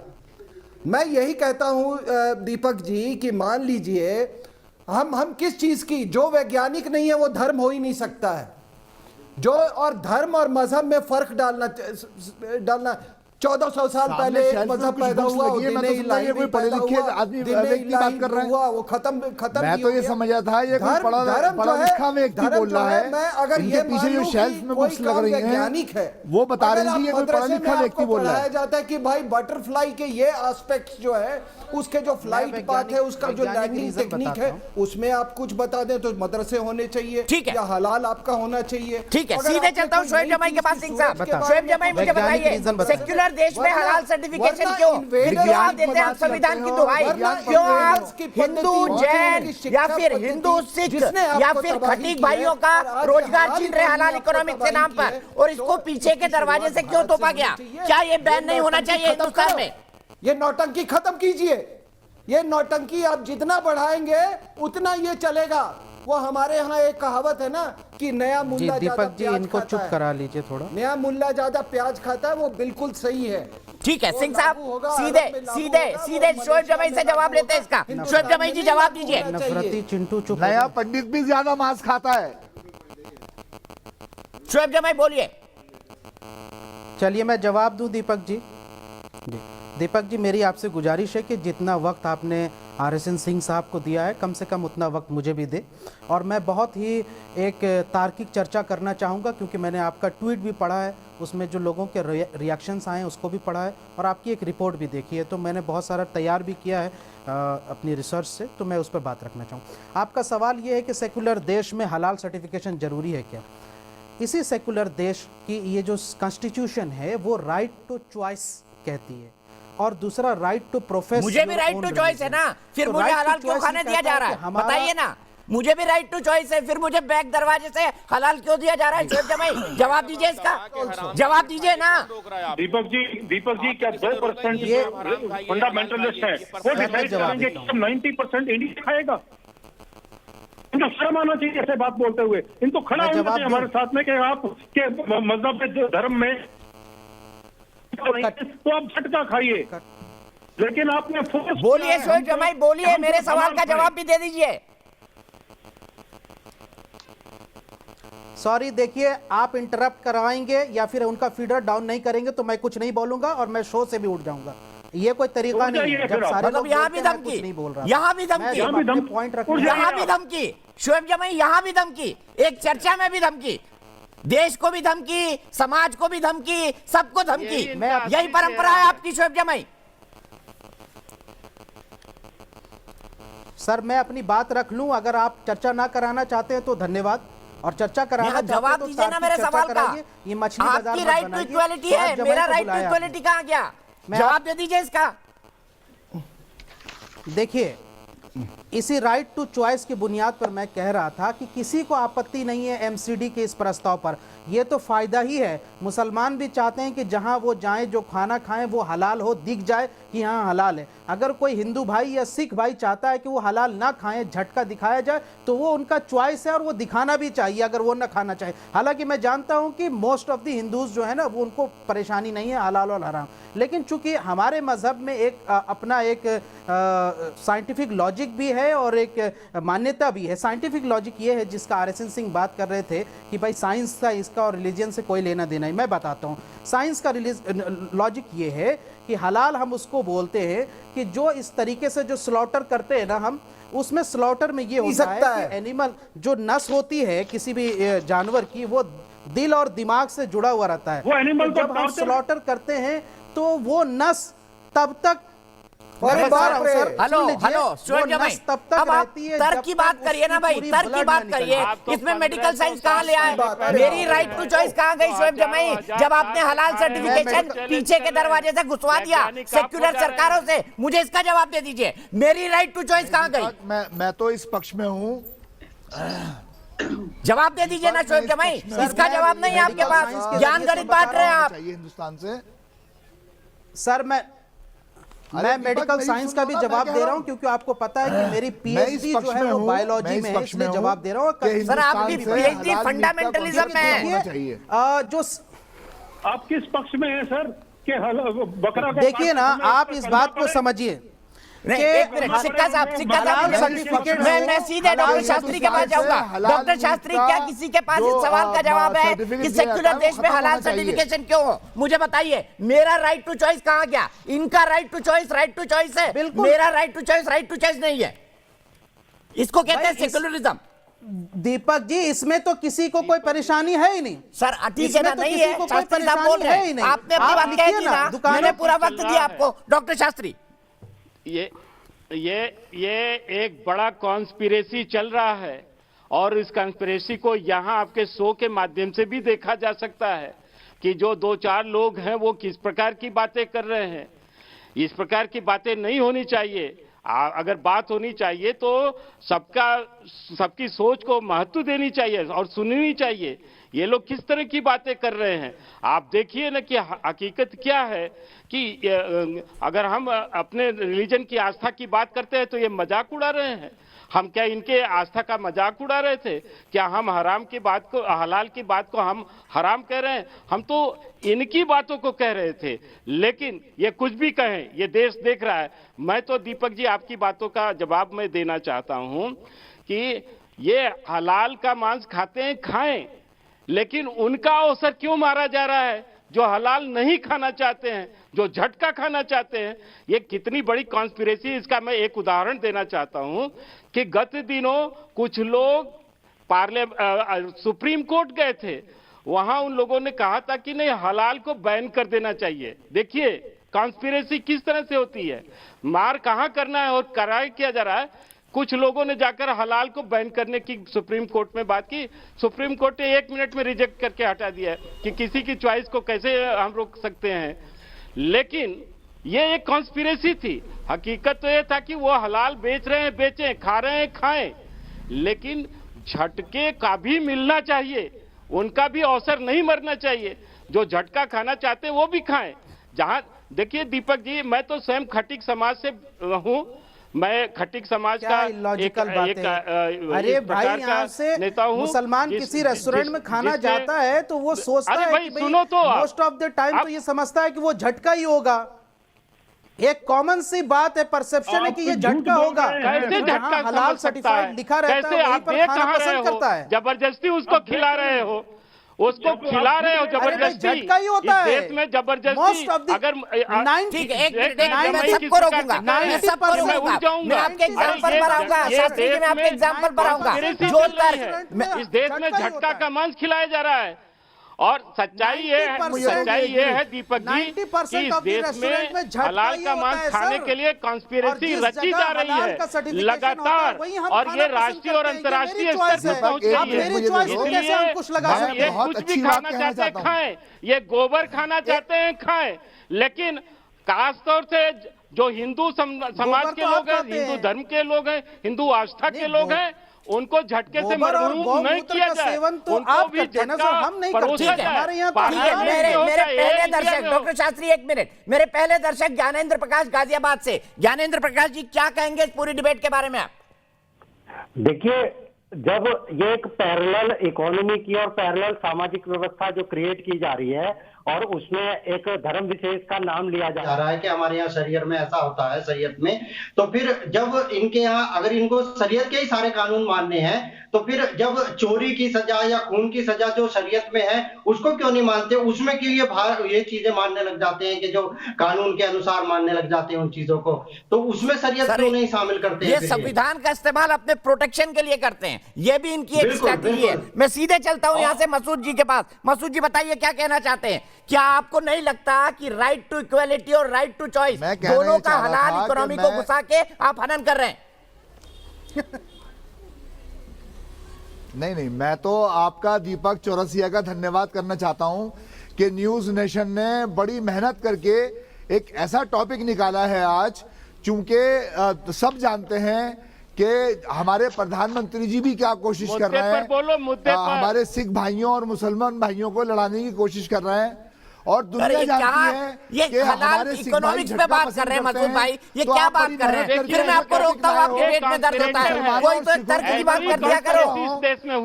मैं यही कहता हूं दीपक जी कि मान लीजिए हम किस चीज की, जो वैज्ञानिक नहीं है वो धर्म हो ही नहीं सकता है। जो और धर्म और मजहब में फर्क डालना 1400 साल पहले एक मजहब पैदा हुआ, कोई पढ़े लिखे आदमी व्यक्ति बात कर रहे हैं, वो खत्म। मैं तो ये समझा था ये कोई पढ़ा लिखा व्यक्ति बोल रहा है। मैं अगर ये पीछे जो शेल्फ में बुक्स लग रही वैज्ञानिक है, वो बता रहे हैं ये कोई पढ़ा लिखा व्यक्ति बोल रहा है। जाता है कि भाई बटरफ्लाई के ये एस्पेक्ट्स जो है, उसके जो फ्लाइट पाथ है, उसका जो लैंडिंग टेक्निक है, उसमें आप कुछ बता दें तो मदरसे होने चाहिए, ठीक है, या हलाल आपका होना चाहिए। ठीक है, सीधे चलता हूं शोएब जमाई के पास। सिंह साहब, शोएब जमाई मुझे बताइए, सेक्युलर देश में हलाल सर्टिफिकेशन क्यों? क्यों आप देते हैं संविधान की दुहाई? क्यों आप हिंदू, जैन या फिर हिंदू, सिख या फिर खटीक भाइयों का रोजगार छीन रहे हलाल इकोनॉमिक के नाम पर, और इसको पीछे के दरवाजे से क्यों तोपा गया? क्या ये बैन नहीं होना चाहिए हिंदुस्तान में? ये नौटंकी खत्म कीजिए। ये नौटंकी आप जितना बढ़ाएंगे उतना ये चलेगा। वो हमारे यहाँ एक कहावत है ना कि नया मुल्ला जी ज्यादा दीपक जी, प्याज इनको खाता चुप है। करा लीजिए थोड़ा। नया मुल्ला ज्यादा प्याज खाता है, वो बिल्कुल सही है। ठीक है वो सिंह साहब, लागू होगा, सीधे अरब में लागू सीधे होगा, वो सीधे शोएब जमाई से मलेशिया में जवाब लागू लेते हैं होगा। इसका। हिंदुस्तान शोएब जमाई जी में जवाब नहीं दीजिए। होना चाहिए। नफरती चिंटू चुप हो नया जाओ। पंडित भी ज्यादा मांस खाता है। शोएब जमाई बोलिए। चलिए मैं जवाब दूं दीपक जी। दीपक जी, मेरी आपसे गुजारिश है कि जितना वक्त आपने RSN सिंह साहब को दिया है, कम से कम उतना वक्त मुझे भी दे। और मैं बहुत ही एक तार्किक चर्चा करना चाहूँगा, क्योंकि मैंने आपका ट्वीट भी पढ़ा है, उसमें जो लोगों के रिएक्शंस आए हैं उसको भी पढ़ा है, और आपकी एक रिपोर्ट भी देखी है। तो मैंने बहुत सारा तैयार भी किया है अपनी रिसर्च से, तो मैं उस पर बात रखना चाहूँ। आपका सवाल ये है कि सेकुलर देश में हलाल सर्टिफिकेशन ज़रूरी है क्या? इसी सेकुलर देश की ये जो कॉन्स्टिट्यूशन है वो राइट टू चॉइस कहती है, और दूसरा राइट टू प्रोफेस। मुझे भी राइट टू चॉइस है ना, फिर मुझे हलाल क्यों खाने दिया जा रहा है? बताइए ना, मुझे भी राइट टू चॉइस है, फिर मुझे बैक दरवाजे से हलाल क्यों दिया जा रहा है? शोएब जमाई जवाब दीजिए इसका, जवाब दीजिए ना। दीपक जी क्या 2% ये फंडामेंटलिस्ट है वो डिसाइड करेंगे कि 90% इंडिया खाएगा? इनको शर्म आना चाहिए ऐसे बात बोलते हुए। इनको खड़ा होना चाहिए हमारे साथ में कि आप के मजहब में, धर्म में तो आप झटका खाइए, लेकिन आपने फोर्स। बोलिए शोएब जमाई, बोलिए, मेरे सवाल का जवाब भी दे दीजिए। सॉरी, देखिए, आप इंटरप्ट करवाएंगे या फिर उनका फीडर डाउन नहीं करेंगे तो मैं कुछ नहीं बोलूंगा और मैं शो से भी उठ जाऊंगा। ये कोई तरीका नहीं है। जब सारे लोग यहाँ भी बोलते हैं, मैं कुछ धमकी, नहीं बोल रहा। यहाँ भी धमकी, पॉइंट रखना, यहाँ भी धमकी। शोएब जमाई यहाँ भी धमकी, एक चर्चा में भी धमकी, देश को भी धमकी, समाज को भी धमकी, सबको धमकी। यही परंपरा है आपकी शोएब जमाई। सर मैं अपनी बात रख लूं, अगर आप चर्चा ना कराना चाहते हैं तो धन्यवाद, और चर्चा कराना चाहते हैं जवाब तो दीजिए ना मेरे सवाल का। ये मछली बाजार आपकी मत राइट टू बनाइए। इक्वालिटी तो है, आप मेरा जमाई को राइट टू बुलाया इक्वालिटी कहाँ गया? मैं जवाब दे दीजिए इसका। देखिए, इसी राइट टू चॉइस की बुनियाद पर मैं कह रहा था कि किसी को आपत्ति नहीं है MCD के इस प्रस्ताव पर। ये तो फायदा ही है। मुसलमान भी चाहते हैं कि जहां वो जाएं, जो खाना खाएं वो हलाल हो, दिख जाए कि हाँ हलाल है। अगर कोई हिंदू भाई या सिख भाई चाहता है कि वो हलाल ना खाएं, झटका दिखाया जाए, तो वो उनका चॉइस है और वो दिखाना भी चाहिए अगर वो ना खाना चाहे। हालांकि मैं जानता हूं कि मोस्ट ऑफ द हिंदूज जो है ना, वो उनको परेशानी नहीं है हलाल और हराम, लेकिन चूंकि हमारे मजहब में एक अपना एक साइंटिफिक लॉजिक भी है और एक मान्यता भी है। साइंटिफिक लॉजिक ये है जिसका RSN सिंह बात कर रहे थे कि भाई साइंस का इसका और रिलीजन से कोई लेना देना है। मैं बताता हूँ, साइंस का लॉजिक ये है कि हलाल हम उसको बोलते हैं कि जो इस तरीके से जो स्लॉटर करते हैं ना हम, उसमें स्लॉटर में ये होता है कि एनिमल जो नस होती है किसी भी जानवर की, वो दिल और दिमाग से जुड़ा हुआ रहता है। वो एनिमल जब हम स्लॉटर करते हैं तो वो नस तब तक हेलो शोएब जमाई, अब आप तर्क की बात करिए ना भाई, तर्क की बात करिए। इसमें मेडिकल साइंस कहाँ ले आए? मेरी राइट टू चॉइस कहाँ गई शोएब जमाई? जब आपने हलाल सर्टिफिकेशन पीछे के दरवाजे से घुसवा दिया सेक्युलर सरकारों से, मुझे इसका जवाब दे दीजिए। मेरी राइट टू चॉइस कहाँ गई? मैं तो इस पक्ष में हूँ। जवाब दे दीजिए ना शोएब जमाई, इसका जवाब नहीं है आपके पास। ज्ञान गणित बांट रहे हैं आप। हिंदुस्तान से सर मैं मेडिकल साइंस का भी जवाब दे रहा हूं, क्योंकि आपको पता है कि मेरी PhD जो है वो बायोलॉजी में है, इसलिए जवाब दे रहा हूं। सर आपकी PhD फंडामेंटलिज्म में है। जो आप किस पक्ष में हैं सर कि बकरा को? देखिए ना, आप इस बात को समझिए। एक मिनट, सिक्का साहब मैं सीधे डॉक्टर शास्त्री के पास जाऊंगा। डॉक्टर शास्त्री, क्या किसी के पास इस सवाल का जवाब है कि सेक्युलर देश में हलाल सर्टिफिकेशन क्यों हो? मुझे बताइए, मेरा राइट टू चॉइस कहाँ गया? इनका राइट टू चॉइस है, मेरा राइट टू चॉइस नहीं है। इसको कहते हैं सेक्युलरिज्म। दीपक जी, इसमें तो किसी को कोई परेशानी है ही नहीं। सर ठीक है ना, नहीं है, शास्त्री साहब बोल रहे हैं, आपने अपनी बात कह दी ना, मैंने पूरा वक्त दिया आपको। डॉक्टर शास्त्री, ये एक बड़ा कॉन्स्पिरेसी चल रहा है, और इस कॉन्स्पिरेसी को यहाँ आपके शो के माध्यम से भी देखा जा सकता है कि जो 2-4 लोग हैं वो किस प्रकार की बातें कर रहे हैं। इस प्रकार की बातें नहीं होनी चाहिए। अगर बात होनी चाहिए तो सबकी सोच को महत्व देनी चाहिए और सुननी चाहिए। ये लोग किस तरह की बातें कर रहे हैं आप देखिए ना कि हकीकत क्या है कि अगर हम अपने रिलीजन की आस्था की बात करते हैं तो ये मजाक उड़ा रहे हैं। हम क्या इनके आस्था का मजाक उड़ा रहे थे? क्या हम हराम की बात को, हलाल की बात को हम हराम कह रहे हैं? हम तो इनकी बातों को कह रहे थे। लेकिन ये कुछ भी कहें, ये देश देख रहा है। मैं तो दीपक जी आपकी बातों का जवाब मैं देना चाहता हूं कि ये हलाल का मांस खाते हैं, खाएं, लेकिन उनका अवसर क्यों मारा जा रहा है जो हलाल नहीं खाना चाहते हैं, जो झटका खाना चाहते हैं? ये कितनी बड़ी कॉन्स्पिरेसी। इसका मैं एक उदाहरण देना चाहता हूं कि गत दिनों कुछ लोग सुप्रीम कोर्ट गए थे। वहां उन लोगों ने कहा था कि नहीं, हलाल को बैन कर देना चाहिए। देखिए कॉन्स्पिरेसी किस तरह से होती है। मार कहां करना है और कराए किया जा रहा है। कुछ लोगों ने जाकर हलाल को बैन करने की सुप्रीम कोर्ट में बात की। सुप्रीम कोर्ट ने 1 मिनट में रिजेक्ट करके हटा दिया कि किसी की चॉइस को कैसे हम रोक सकते हैं। लेकिन ये एक कॉन्स्पिरेसी थी। हकीकत तो ये था कि वो हलाल बेच रहे हैं, बेचें, खा रहे हैं, खाएं, लेकिन झटके का भी मिलना चाहिए, उनका भी अवसर नहीं मरना चाहिए। जो झटका खाना चाहते हैं वो भी खाएं। जहां देखिए दीपक जी, मैं तो स्वयं खटीक समाज से हूं। मैं खटीक समाज का एक अरे भाई, यहाँ से नेता हूं। मुसलमान किसी रेस्टोरेंट में खाना जाता है तो वो सोचता है कि सुनो तो मोस्ट ऑफ द टाइम तो ये समझता है कि वो झटका ही होगा। एक कॉमन सी बात है, परसेप्शन है कि ये झटका होगा। कैसे झटका हलाल सर्टिफाइड लिखा रहता है वहीं पर खाना पसंद करता है। जबरदस्ती उसको खिला रहे हो, उसको खिला रहे हो जबरदस्ती। झटका ही होता है इस देश में जबरदस्ती। अगर ठीक है, मैं सबको रोकूंगा, मैं सबको रोकूंगा, मैं आपके एग्जांपल पर आऊंगा, शास्त्री जी मैं आपके एग्जांपल पर आऊंगा। जो इस देश में झटका का मांस खिलाया जा रहा है। और सच्चाई ये है दीपक जी कि इस देश में हलाल का मांस खाने के लिए कॉन्स्पिरेसी रची जा रही है लगातार, और ये राष्ट्रीय और अंतर्राष्ट्रीय स्तर पर पहुंच गई है। इसलिए ये कुछ भी खाना चाहते हैं खाएं, ये गोबर खाना चाहते हैं खाएं, लेकिन खासतौर से जो हिंदू समाज के लोग हैं, हिंदू धर्म के लोग हैं, हिंदू आस्था के लोग हैं, उनको झटके से महरूम नहीं किया जाए। उनको भी झटका परोसा जाए। मेरे पहले दर्शक डॉक्टर शास्त्री, 1 मिनट, मेरे पहले दर्शक ज्ञानेंद्र प्रकाश गाजियाबाद से। ज्ञानेंद्र प्रकाश जी क्या कहेंगे इस पूरी डिबेट के बारे में आप? देखिए, जब ये एक पैरेलल इकोनॉमी की और पैरेलल सामाजिक व्यवस्था जो क्रिएट की जा रही है और उसमें एक धर्म विशेष का नाम लिया जा रहा है कि हमारे यहाँ शरीयत में ऐसा होता है, शरीयत में, तो फिर जब इनके यहाँ अगर इनको शरीयत के ही सारे कानून मानने हैं तो फिर जब चोरी की सजा या खून की सजा जो शरीयत में है उसको क्यों नहीं मानते? उसमें क्यों ये चीजें मानने लग जाते हैं कि जो कानून के अनुसार मानने लग जाते हैं उन चीजों को, तो उसमें शरीयत क्यों नहीं शामिल करते हैं? ये संविधान का इस्तेमाल अपने प्रोटेक्शन के लिए करते हैं, ये भी इनकी एक स्ट्रैटेजी है। मैं सीधे चलता हूं यहाँ से मसूद जी के पास। मसूद जी बताइए क्या कहना चाहते हैं? क्या आपको नहीं लगता कि राइट टू इक्वालिटी और राइट टू चॉइस दोनों का हलाल इकोनॉमी को घुसा के आप हनन कर रहे हैं? नहीं, मैं तो आपका दीपक चौरसिया का धन्यवाद करना चाहता हूं कि न्यूज नेशन ने बड़ी मेहनत करके एक ऐसा टॉपिक निकाला है आज, चूंकि सब जानते हैं कि हमारे प्रधानमंत्री जी भी क्या कोशिश कर रहे हैं, हमारे सिख भाइयों और मुसलमान भाइयों को लड़ाने की कोशिश कर रहे हैं, और दुनिया जानती है ये कि हमारे इकोनॉमिक्स पे बात कर रहे हैं मसूद भाई, ये क्या बात कर रहे हैं? फिर मैं आपको रोकता हूँ, आपके पेट में दर्द होता है, कोई तो एक तर्क की बात कर दिया करो।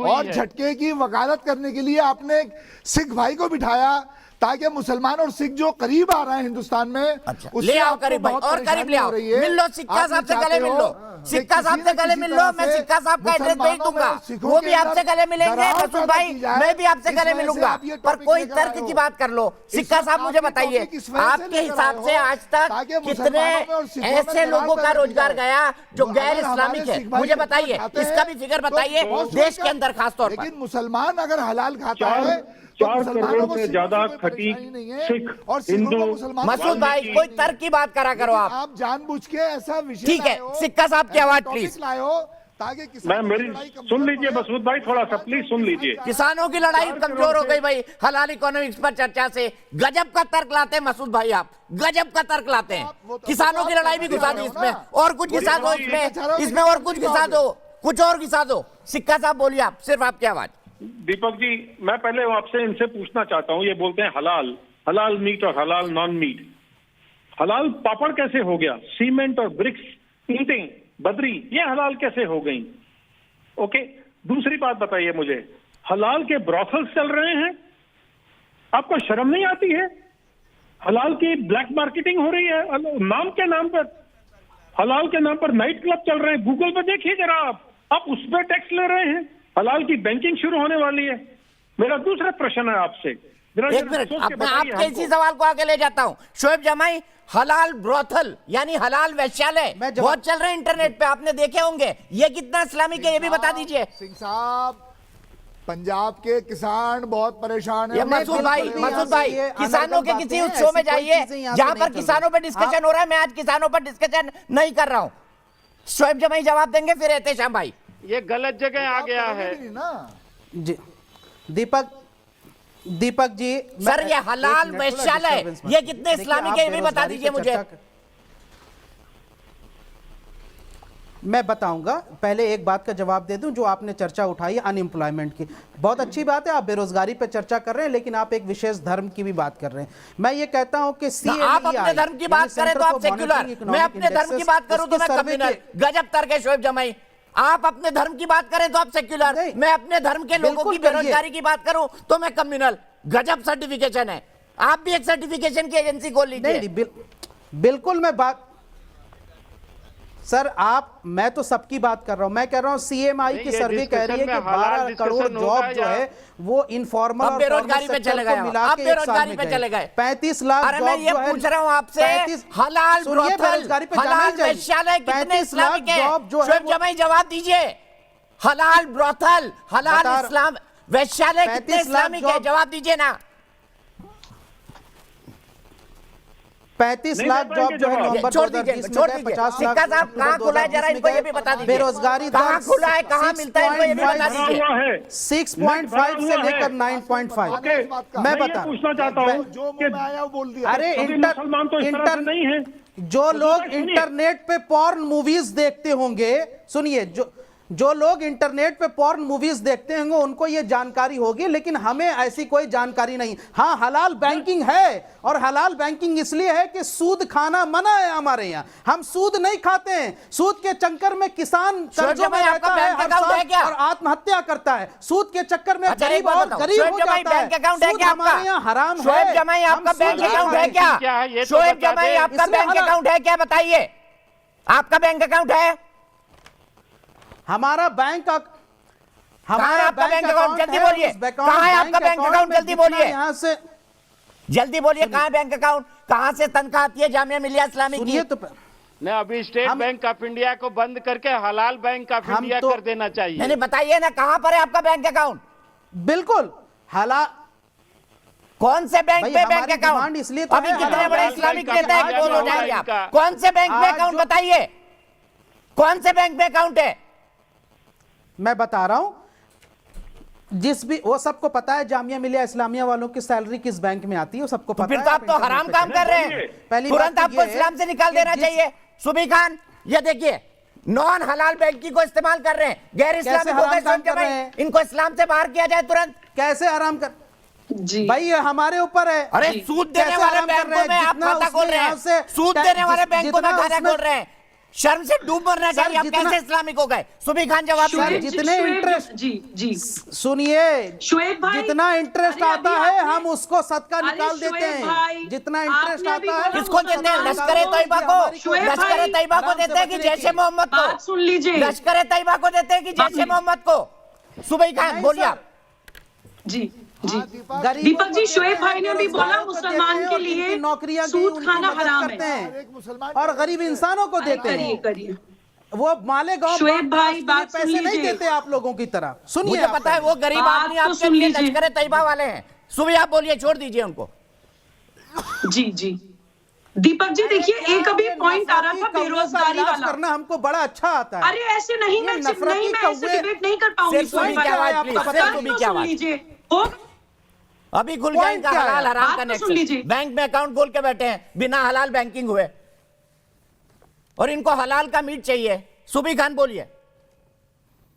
और झटके की वकालत करने के लिए आपने सिख भाई को बिठाया ताकि मुसलमान और सिख जो करीब आ रहे हैं हिंदुस्तान में, ले आओ करीब भाई, और करीब ले आओ, मिल लो सिक्का साहब से गले मिल लो, सिक्का साहब से गले मिल लो, मैं सिक्का साहब का एड्रेस भेज दूंगा, वो भी आपसे गले मिलेंगे। मसूद भाई मैं भी आपसे गले मिलूंगा, पर कोई तर्क की बात कर लो। सिक्का साहब मुझे बताइए, आपके हिसाब से आज तक कितने ऐसे लोगों का रोजगार गया जो गैर इस्लामिक है? मुझे बताइए, इसका भी फिगर बताइए देश के अंदर खासतौर पर। लेकिन मुसलमान अगर हलाल खाता है 4 करोड़ से ज्यादा खटीक सिख और हिंदू। मसूद भाई कोई तर्क की बात करा करो आप जानबूझ के ऐसा विषय ठीक है। सिक्का साहब की आवाज प्लीज लाओ ताकि मैं मेरी सुन लीजिए मसूद भाई, थोड़ा सा प्लीज सुन लीजिए। किसानों की लड़ाई कमजोर हो गई भाई हलाल इकोनॉमिक्स पर चर्चा से। गजब का तर्क लाते हैं मसूद भाई, आप गजब का तर्क लाते हैं। किसानों की लड़ाई भी घुसा दी इसमें, और कुछ घुसा दो इसमें और कुछ घुसा दो, कुछ और घुसा दो। सिक्का साहब बोलिए, आप सिर्फ आपकी आवाज। दीपक जी, मैं पहले आपसे इनसे पूछना चाहता हूँ, ये बोलते हैं हलाल, हलाल मीट और हलाल नॉन मीट। हलाल पापड़ कैसे हो गया? सीमेंट और ब्रिक्स, ईंटें, बदरी, ये हलाल कैसे हो गई? ओके, दूसरी बात बताइए मुझे, हलाल के ब्रॉथल्स चल रहे हैं, आपको शर्म नहीं आती है? हलाल की ब्लैक मार्केटिंग हो रही है नाम के नाम पर, हलाल के नाम पर नाइट क्लब चल रहे हैं। गूगल पे देखिए जरा, आप उस पर टैक्स ले रहे हैं। हलाल की बैंकिंग शुरू होने वाली है। मेरा दूसरा प्रश्न है आपसे, एक मिनट, अब मैं आपके इसी सवाल को आगे ले जाता हूं। शोएब जमाई, हलाल ब्रोथल यानी हलाल वैश्यालय बहुत चल रहे हैं इंटरनेट पे, आपने देखे होंगे, ये कितना इस्लामिक है ये भी बता दीजिए। सिंह साहब, पंजाब के किसान बहुत परेशान है। मसूद भाई, किसानों के किसी उत्सव में जाइए जहां पर किसानों पर डिस्कशन हो रहा है। मैं आज किसानों पर डिस्कशन नहीं कर रहा हूं। शोएब जमाई जवाब देंगे, फिर एहतेशाम भाई। ये गलत जगह आ गया है जी। दीपक जी, सर ये हलाल वैश्यालय ये कितने इस्लामिक है ये भी बता दीजिए मुझे। मैं बताऊंगा, पहले एक बात का जवाब दे दूं जो आपने चर्चा उठाई अनएम्प्लॉयमेंट की। बहुत अच्छी बात है, आप बेरोजगारी पे चर्चा कर रहे हैं, लेकिन आप एक विशेष धर्म की भी बात कर रहे हैं। मैं ये कहता हूं कि आप अपने धर्म की बात करें तो आप सेक्युलर, मैं अपने धर्म की बात करूं तो मैं कम्युनल। गजब तर्क है शोएब जमाई। आप अपने धर्म की बात करें तो आप सेक्युलर, मैं अपने धर्म के लोगों की बेरोजगारी की बात करूं तो मैं कम्युनल। गजब सर्टिफिकेशन है। आप भी एक सर्टिफिकेशन की एजेंसी खोल लीजिए। बिल्कुल मैं बात, सर आप, मैं तो सबकी बात कर रहा हूं। मैं कह रहा हूं सीएमआई की सर्वे कह रही है कि 12 करोड़ जॉब जो है वो इनफॉर्मल और बेरोजगारी पे चले गए। आप बेरोजगारी पे चले गए। 35 लाख अरे मैं ये पूछ रहा हूं आपसे, हलाल ब्रोथल, हलाल वैश्यालय कितने इस्लामिक है? शोएब जमाई जवाब दीजिए। हलाल ब्रोथल, हलाल इस्लाम वैश्यालय कितने इस्लामिक है? जवाब दीजिए ना। 35 लाख जॉब जो है नवंबर 2020 में 50 लाख। साहब कहां खुला है जरा इनको ये भी बता दीजिए। बेरोजगारी कहां खुला है, कहां मिलता है इनको ये भी बता दीजिए। 6.5 से लेकर 9.5। मैं पूछना चाहता हूं जो मैं आया वो बोल दिया। अरे मुसलमान तो इस तरह से नहीं है। जो लोग इंटरनेट पे पॉर्न मूवीज देखते होंगे, सुनिए, जो लोग इंटरनेट पे पॉर्न मूवीज देखते होंगे उनको ये जानकारी होगी, लेकिन हमें ऐसी कोई जानकारी नहीं। हाँ, हलाल बैंकिंग है, और हलाल बैंकिंग इसलिए है कि सूद खाना मना है हमारे यहाँ। हम सूद नहीं खाते हैं। सूद के चक्कर में किसान कर्जों में रहता है और आत्महत्या करता है। सूद के चक्कर में गरीब और गरीब हो जाता है। सूद हमारे यहाँ हराम है। शोएब जमाई आपका बैंक अकाउंट है क्या? शोएब जमाई आपका बैंक अकाउंट है क्या? बताइए, आपका बैंक अकाउंट है? हमारा बैंक अकाउंट जल्दी बोलिए, कहां है आपका बैंक अकाउंट? जल्दी बोलिए, यहां से जल्दी बोलिए, कहां है बैंक अकाउंट? कहां से तनख्वाह आती है जामिया मिलिया इस्लामी की? तो नहीं, अभी स्टेट बैंक ऑफ इंडिया को बंद करके हलाल बैंक ऑफ इंडिया कर देना चाहिए। नहीं, बताइए ना कहां पर है आपका बैंक अकाउंट? बिल्कुल हलाल। कौन से बैंक में बैंक अकाउंट? इसलिए अभी कितने बड़े इस्लामिक नेता है बोल हो जाएंगे आप। कौन से बैंक में अकाउंट बताइए, कौन से बैंक में अकाउंट है? मैं बता रहा हूं, जिस भी, वो सबको पता है जामिया मिलिया इस्लामिया वालों की सैलरी किस बैंक में आती है, वो सबको पता है। फिर तो आप तो हराम काम कर रहे हैं। पहली तुरंत आपको इस्लाम से निकाल देना चाहिए। सुबी खान, ये देखिए, नॉन हलाल बैंकिंग को इस्तेमाल कर रहे हैं, गैर इस्लामिक हो गए, इनको इस्लाम से बाहर किया जाए तुरंत। कैसे हराम कर जी भाई, ये हमारे ऊपर है। अरे सूद देने वाले बैंकों में आप खाता खोल रहे हैं, सूद देने वाले बैंकों में खाता खोल रहे हैं। शर्म से डूब मरना चाहिए। आप कैसे इस्लामिक हो गए? सुबी खान जवाब दीजिए। जितने इंटरेस्ट, जी सुनिए, शोएब भाई, जितना इंटरेस्ट आता है हम उसको सदका निकाल देते हैं। जितना इंटरेस्ट आता है किसको देते हैं? लश्कर तैयबा को, लश्कर तैयबा को देते हैं कि जैशे मोहम्मद को? सुन लीजिए, लश्कर तैयबा को देते हैं कि जैशे मोहम्मद को? सुबई खान बोलिए आप। जी जी, दीपक जी, शोएब भाई ने भी बोला मुसलमान के लिए नौकरियां सूद खाना हराम है और गरीब इंसानों को देते हैं। करिए वो मालेगांव शोएब भाई बात पैसे नहीं देते आप लोगों की तरह। सुनिए, मुझे पता है वो गरीब आदमी आपके लिए लश्कर तैयबा वाले हैं। सुबह आप बोलिए, छोड़ दीजिए उनको। जी जी, दीपक जी देखिए, एक अभी पॉइंट आ रहा था बेरोजगारी वाला करना हमको बड़ा अच्छा आता है। अरे ऐसे नहीं, मैं ऐसे डिबेट नहीं कर पाऊंगी। सुन लीजिए, अभी खुल गया इनका हलाल हराम का सुन लीजिए। नेक्सस। बैंक में अकाउंट खोल के बैठे हैं बिना हलाल बैंकिंग हुए, और इनको हलाल का मीट चाहिए। सुबी खान बोलिए।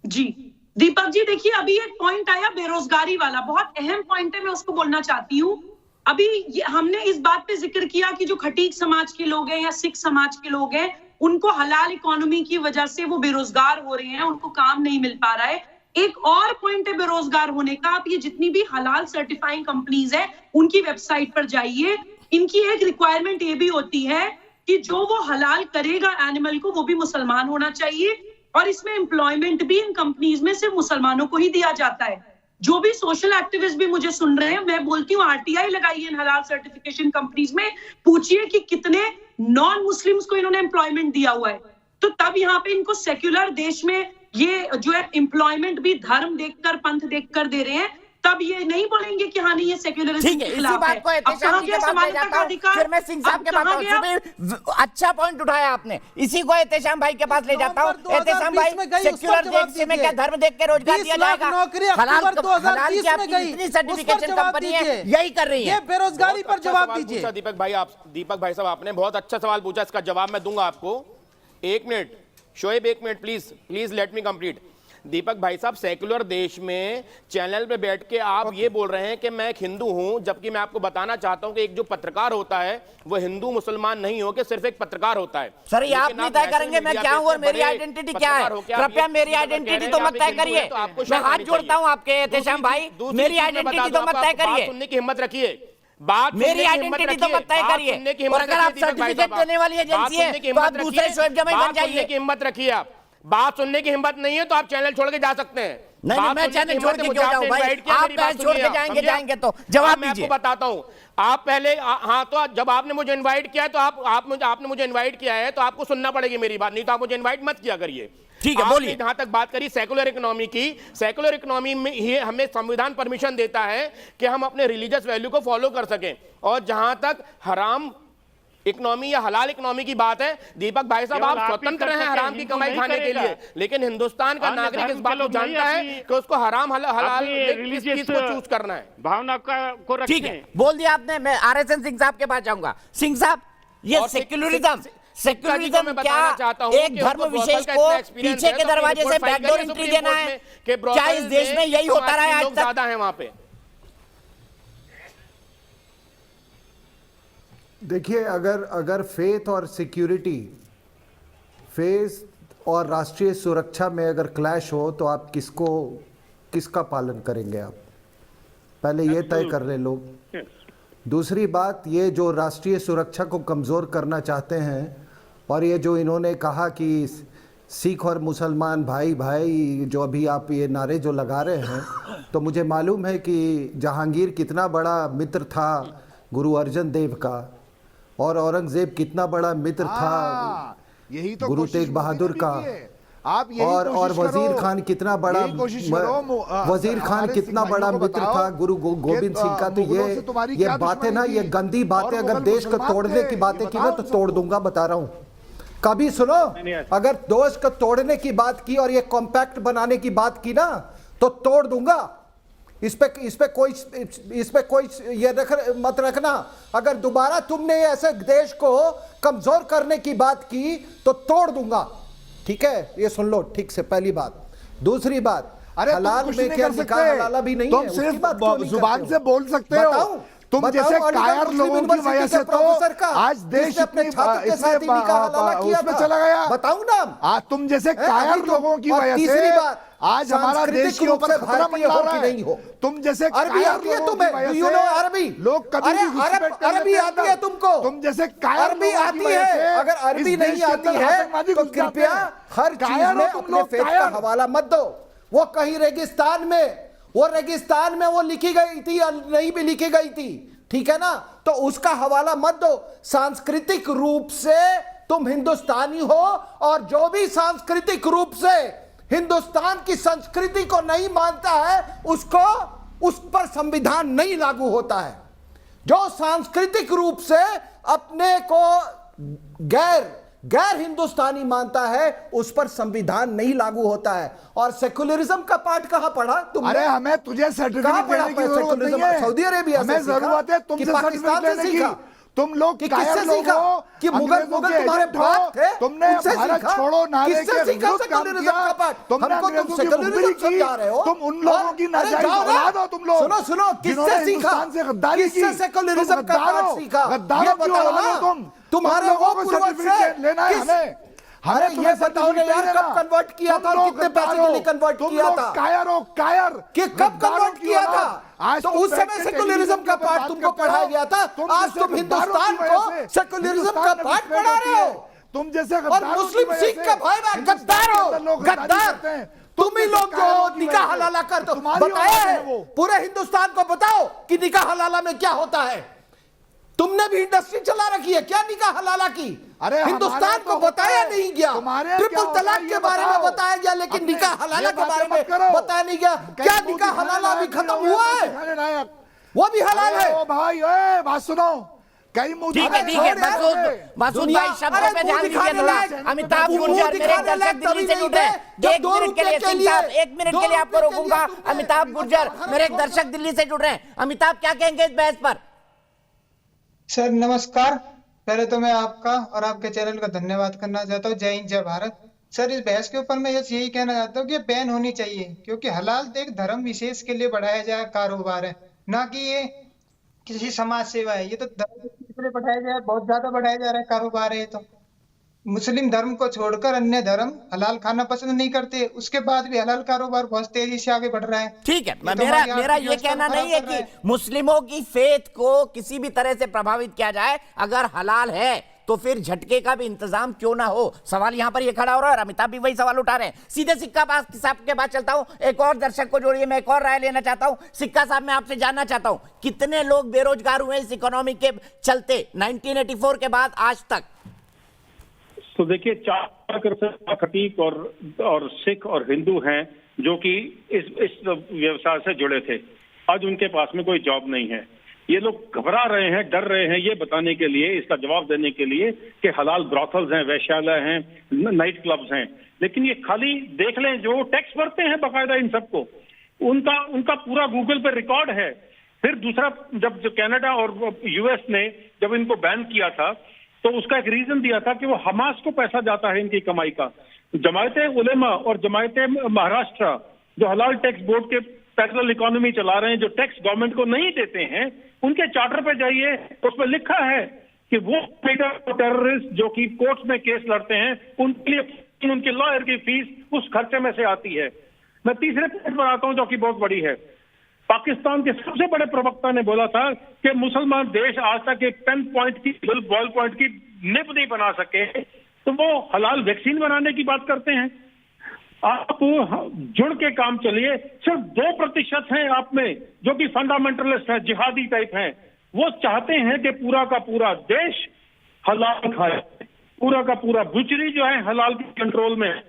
जी दीपक जी देखिए, अभी एक पॉइंट आया बेरोजगारी वाला, बहुत अहम पॉइंट है, मैं उसको बोलना चाहती हूँ। अभी हमने इस बात पे जिक्र किया कि जो खटीक समाज के लोग हैं या सिख समाज के लोग हैं, उनको हलाल इकोनॉमी की वजह से वो बेरोजगार हो रहे हैं, उनको काम नहीं मिल पा रहा है। एक और पॉइंट है बेरोजगार होने का, आप ये जितनी भी हलाल सर्टिफाइंग कंपनीज है उनकी वेबसाइट पर जाइए। इनकी एक रिक्वायरमेंट ये भी होती है कि जो वो हलाल करेगा एनिमल को, वो भी मुसलमान होना चाहिए, और इसमें एम्प्लॉयमेंट भी इन कंपनीज में सिर्फ मुसलमानों को ही दिया जाता है। जो भी सोशल एक्टिविस्ट भी मुझे सुन रहे हैं, मैं बोलती हूँ आरटीआई लगाइए इन हलाल सर्टिफिकेशन कंपनीज में, पूछिए कि कितने नॉन मुस्लिम्स को इन्होंने एम्प्लॉयमेंट दिया हुआ है। तो तब यहाँ पे इनको सेक्युलर देश में ये जो है एम्प्लॉयमेंट भी धर्म देखकर, पंथ देखकर दे रहे हैं, तब ये नहीं बोलेंगे कि हाँ नहीं ये सेक्युलरिज्म के खिलाफ है। फिर मैं सिंह साहब के पास अच्छा पॉइंट उठाया आपने, इसी को एहतेशाम भाई के पास ले जाता हूँ। एहतेशाम भाई, सेक्युलर देश में क्या धर्म देख के रोजगार दिया जाएगा? हलाल की आपकी इतनी सर्टिफिकेशन कंपनी है, यही कर रही है। बेरोजगारी पर जवाब दीजिए। दीपक भाई साहब, आपने बहुत अच्छा सवाल पूछा, इसका जवाब मैं दूंगा आपको। 1 minute Shoaib, 1 minute please let me complete. Deepak भाई साहब, सेक्युलर देश में चैनल पे बैठ के आप ये बोल रहे हैं कि मैं एक हिंदू हूं, जबकि मैं आपको बताना चाहता हूं कि एक जो पत्रकार होता है वो हिंदू मुसलमान नहीं हो के सिर्फ एक पत्रकार होता है। सर ये आप नहीं तय करेंगे मैं क्या हूं और मेरी आइडेंटिटी क्या है? कृपया मेरी आइडेंटिटी तो मत तय करिए। मैं हाथ जोड़ता हूं आपके एहतेशाम भाई, मेरी आइडेंटिटी तो मत तय करिए। सुनने की हिम्मत रखिए, मेरी आइडेंटिटी तो मत तय करिए। और अगर आप सर्टिफिकेट देने वाली एजेंसी है तो आप दूसरे शोएब जमाई बन जाइए। हिम्मत रखिए। आप बात सुनने की हिम्मत नहीं है तो आप चैनल छोड़ के जा सकते हैं। नहीं, मैं चैनल छोड़ के क्यों जाऊं भाई? आप छोड़ के जाएंगे तो जवाब मैं आपको बताता हूं। आप पहले हाँ, तो जब आपने मुझे इनवाइट किया है तो आपने मुझे इनवाइट किया है तो आपको सुनना पड़ेगी मेरी बात, नहीं तो आप मुझे इनवाइट मत किया करिए। ठीक है, बोलिए। जहां तक बात करी सेकुलर इकोनॉमी की, सेकुलर इकोनॉमी में ही हमें संविधान परमिशन देता है कि हम अपने रिलीजियस वैल्यू को फॉलो कर सकें। और जहां तक हराम इकोनॉमी या हलाल इकोनॉमी की बात है, दीपक भाई साहब आप स्वतंत्र हैं हराम की कमाई खाने के लिए, लेकिन हिंदुस्तान का नागरिक इस बात को जानता है कि उसको हराम हलाल किस चीज को चूज करना है। भावना को रखें। ठीक है, बोल दिया आपने। मैं आरएसएन सिंह साहब के पास जाऊंगा। सिंह साहब, ये सेक्युलरिज्म क्या एक धर्म विशेष को पीछे के दरवाजे से बैकडोर एंट्री देना है? क्या इस देश में यही होता रहा है आज तक? ज्यादा है वहां पे। देखिए, अगर फेथ और सिक्योरिटी, फेथ और राष्ट्रीय सुरक्षा में अगर क्लैश हो तो आप किसका पालन करेंगे? आप पहले ये तय कर रहे लोग। दूसरी बात, ये जो राष्ट्रीय सुरक्षा को कमज़ोर करना चाहते हैं और ये जो इन्होंने कहा कि सिख और मुसलमान भाई भाई, जो अभी आप ये नारे जो लगा रहे हैं, तो मुझे मालूम है कि जहांगीर कितना बड़ा मित्र था गुरु अर्जन देव का, और औरंगजेब कितना बड़ा मित्र था यही तो गुरु तेग बहादुर का, आप और वजीर खान कितना बड़ा वजीर खान कितना बड़ा मित्र था गुरु गोविंद सिंह का। तो ये बातें ना, ये गंदी बातें, अगर देश को तोड़ने की बातें की ना तो तोड़ दूंगा, बता रहा हूं। कभी सुनो, अगर देश को तोड़ने की बात की और ये कॉम्पैक्ट बनाने की बात की ना तो तोड़ दूंगा। इस पे कोई ये मत रखना। अगर दोबारा तुमने ऐसे देश को कमजोर करने की बात की तो तोड़ दूंगा, ठीक है? ये सुन लो ठीक से, पहली बात। दूसरी बात, अरे हलाल में क्या लिखा है? हलाल भी नहीं है, तुम सिर्फ जुबान से बोल सकते हो। तुम जैसे कायर लोगों की वजह से तो आज देश अपने छात्र के साथ उसमें चला गया। बताऊं ना, तुम जैसे कायर लोगों की वजह से आज हमारा देश के ऊपर खतरा मंडरा रहा है। तुम जैसे अरबी आती है तुम्हें? अरबी लोग कभी अरबी आती है तुमको? तुम जैसे कायर अरबी आती है? अगर अरबी नहीं आती है तो कृपया हर चीज में अपने फेथ का हवाला मत दो। वो कहीं रेगिस्तान में, वो लिखी गई थी या नहीं भी लिखी गई थी, ठीक है ना? तो उसका हवाला मत दो। सांस्कृतिक रूप से तुम हिंदुस्तानी हो, और जो भी सांस्कृतिक रूप से हिंदुस्तान की संस्कृति को नहीं मानता है उस पर संविधान नहीं लागू होता है। जो सांस्कृतिक रूप से अपने को गैर हिंदुस्तानी मानता है, उस पर संविधान नहीं लागू होता है। और सेकुलरिज्म का पाठ कहां पढ़ा तुमने? अरे हमें तुझे सर्टिफिकेट देने की जरूरत नहीं है। सऊदी अरेबिया हमें जरूरत है तुमसे सर्टिफिकेट लेने की। तुम लोग किससे सीखा कि मुगल तुम्हारे बाप थे? तुमने भारत छोड़ो नारे के विरुद्ध काम किया। तुमने अंग्रेजों की बुराई की। तुम उन लोगों की नाजायज औलाद हो तुम लोग। सुनो किससे सीखा? किससे सेकुलरिज्म का पाठ सीखा? ये बताओ ना। तुम्हारे वो पूर्वज से लेना है हमें। अरे ये बताओ ना यार, कब कन्वर्ट किया था? कितने पैसे के लिए कन्वर्ट किया था? कायर हो कायर कि कब कन्वर्ट किया था? तो उस समय सेकुलरिज्म का पाठ तुमको पढ़ाया गया था। आज तुम हिंदुस्तान को सेकुलरिज्म का पाठ पढ़ा रहे हो। तुम जैसे और मुस्लिम सिख का भाई बहन गद्दार हो, गद्दार। तुम ही लोग जो निकाह हलाला कर दो, बताया है पूरे हिंदुस्तान को, बताओ कि निकाह हलाला में क्या होता है। तुमने भी इंडस्ट्री चला रखी है क्या निकाह हलाला की? अरे हिंदुस्तान को बताया नहीं गया। ट्रिपल तलाक के बारे में बताया गया, लेकिन निकाह हलाला के बारे में बताया नहीं गया। क्या निकाह हलाला अभी खत्म हुआ है? वो भी हलाल है भाई। बात सुनो, कई ठीक है मसूद भाई, शब्दों पे ध्यान दीजिए थोड़ा। अमिताभ गुर्जर मेरे दर्शक दिल्ली से जुड़ रहे हैं, 1 मिनट के लिए सिंह साहब, 1 मिनट के लिए आपको रोकूंगा। अमिताभ गुर्जर मेरे दर्शक दिल्ली से जुड़ रहे हैं। अमिताभ, क्या कहेंगे इस बहस पर? सर नमस्कार, पहले तो मैं आपका और आपके चैनल का धन्यवाद करना चाहता हूँ। जय हिंद जय भारत। सर इस बहस के ऊपर मैं यही कहना चाहता हूँ कि बैन होनी चाहिए, क्योंकि हलाल एक धर्म विशेष के लिए बढ़ाया जाए कारोबार है, ना कि ये किसी समाज सेवा है। ये तो धर्म के लिए बढ़ाया जाए, बहुत ज्यादा बढ़ाया जा रहा है कारोबार है। तो मुस्लिम धर्म को छोड़कर अन्य धर्म हलाल खाना पसंद नहीं करते, उसके बाद भी हलाल कारोबार बहुत तेजी से आगे बढ़ रहा है। ठीक है, मेरा ये कहना नहीं है कि मुस्लिमों की फेथ को किसी भी तरह से प्रभावित किया जाए। अगर हलाल है तो फिर झटके का भी इंतजाम क्यों ना हो। सवाल यहां पर ये खड़ा हो रहा है और अमिताभ भी वही सवाल उठा रहे हैं। सीधे सिक्का साहब के बाद चलता हूं, एक और दर्शक को जोड़िए, मैं एक और राय लेना चाहता हूं। सिक्का साहब, मैं आपसे जानना चाहता हूं, कितने लोग बेरोजगार हुए इस इकोनॉमी के चलते 1984 के बाद आज तक? तो देखिए, 4 खतीब और सिख और हिंदू हैं जो कि इस व्यवसाय से जुड़े थे। आज उनके पास में कोई जॉब नहीं है। ये लोग घबरा रहे हैं, डर रहे हैं ये बताने के लिए, इसका जवाब देने के लिए कि हलाल ब्रॉथल्स हैं, वैश्यालय हैं, नाइट क्लब्स हैं। लेकिन ये खाली देख लें, जो टैक्स भरते हैं बाकायदा इन सबको, उनका पूरा गूगल पे रिकॉर्ड है। फिर दूसरा, जब कनाडा और यूएस ने जब इनको बैन किया था तो उसका एक रीजन दिया था कि वो हमास को पैसा जाता है इनकी कमाई का। जमायत उलेमा और जमायत महाराष्ट्र जो हलाल टैक्स बोर्ड के पैरेलल इकोनॉमी चला रहे हैं, जो टैक्स गवर्नमेंट को नहीं देते हैं, उनके चार्टर पे जाइए, उसमें लिखा है कि वो टेररिस्ट जो कि कोर्ट में केस लड़ते हैं, उनके लिए उनके लॉयर की फीस उस खर्चे में से आती है। मैं तीसरे पॉइंट पर आता हूं जो कि बहुत बड़ी है। पाकिस्तान के सबसे बड़े प्रवक्ता ने बोला था कि मुसलमान देश आज तक एक पेन पॉइंट की, बॉल पॉइंट की निब नहीं बना सके, तो वो हलाल वैक्सीन बनाने की बात करते हैं। आप जुड़ के काम चलिए। सिर्फ 2% हैं आप में जो कि फंडामेंटलिस्ट हैं, जिहादी टाइप हैं। वो चाहते हैं कि पूरा का पूरा देश हलाल खाए, पूरा का पूरा बुचरी जो है हलाल के कंट्रोल में।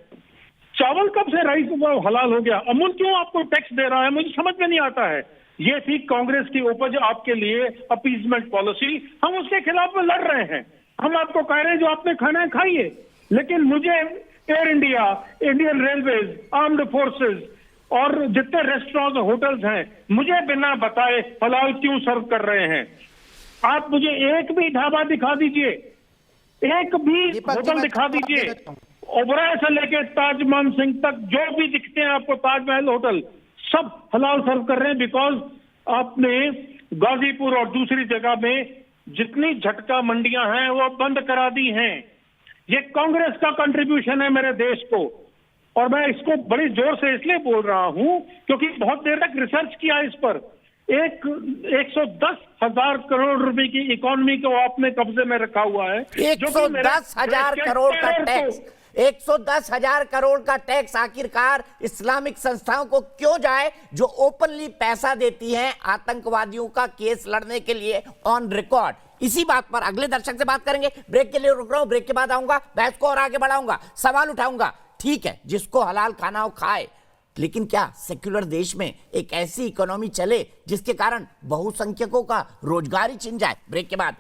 चावल कब से राइस हलाल हो गया? अमूल क्यों आपको टैक्स दे रहा है? मुझे समझ में नहीं आता है। ये थी कांग्रेस की उपज आपके लिए अपीजमेंट पॉलिसी। हम उसके खिलाफ में लड़ रहे हैं। हम आपको कह रहे हैं जो आपने खाना है खाइए, लेकिन मुझे air India, Indian railways, armed forces और जितने रेस्टोरेंट होटल्स हैं, मुझे बिना बताए हलाल क्यों सर्व कर रहे हैं? आप मुझे एक भी ढाबा दिखा दीजिए, एक भी होटल दिखा दीजिए, ओबराय से लेके ताज मान सिंह तक जो भी दिखते हैं आपको, ताजमहल होटल, सब हलाल सर्व कर रहे हैं। बिकॉज आपने गाजीपुर और दूसरी जगह में जितनी झटका मंडियां हैं वो बंद करा दी हैं। ये कांग्रेस का कंट्रीब्यूशन है मेरे देश को, और मैं इसको बड़ी जोर से इसलिए बोल रहा हूं क्योंकि बहुत देर तक रिसर्च किया इस पर। 110,000 करोड़ रुपए की इकोनॉमी को आपने कब्जे में रखा हुआ है। 110,000 करोड़ का टैक्स, 110,000 करोड़ का टैक्स आखिरकार इस्लामिक संस्थाओं को क्यों जाए जो ओपनली पैसा देती हैं आतंकवादियों का केस लड़ने के लिए ऑन रिकॉर्ड? इसी बात पर अगले दर्शक से बात करेंगे। ब्रेक के लिए रुक रहा हूं, ब्रेक के बाद आऊंगा, बहस को और आगे बढ़ाऊंगा, सवाल उठाऊंगा। ठीक है, जिसको हलाल खाना हो खाए, लेकिन क्या सेक्युलर देश में एक ऐसी इकोनॉमी चले जिसके कारण बहुसंख्यकों का रोजगार ही छिन जाए? ब्रेक के बाद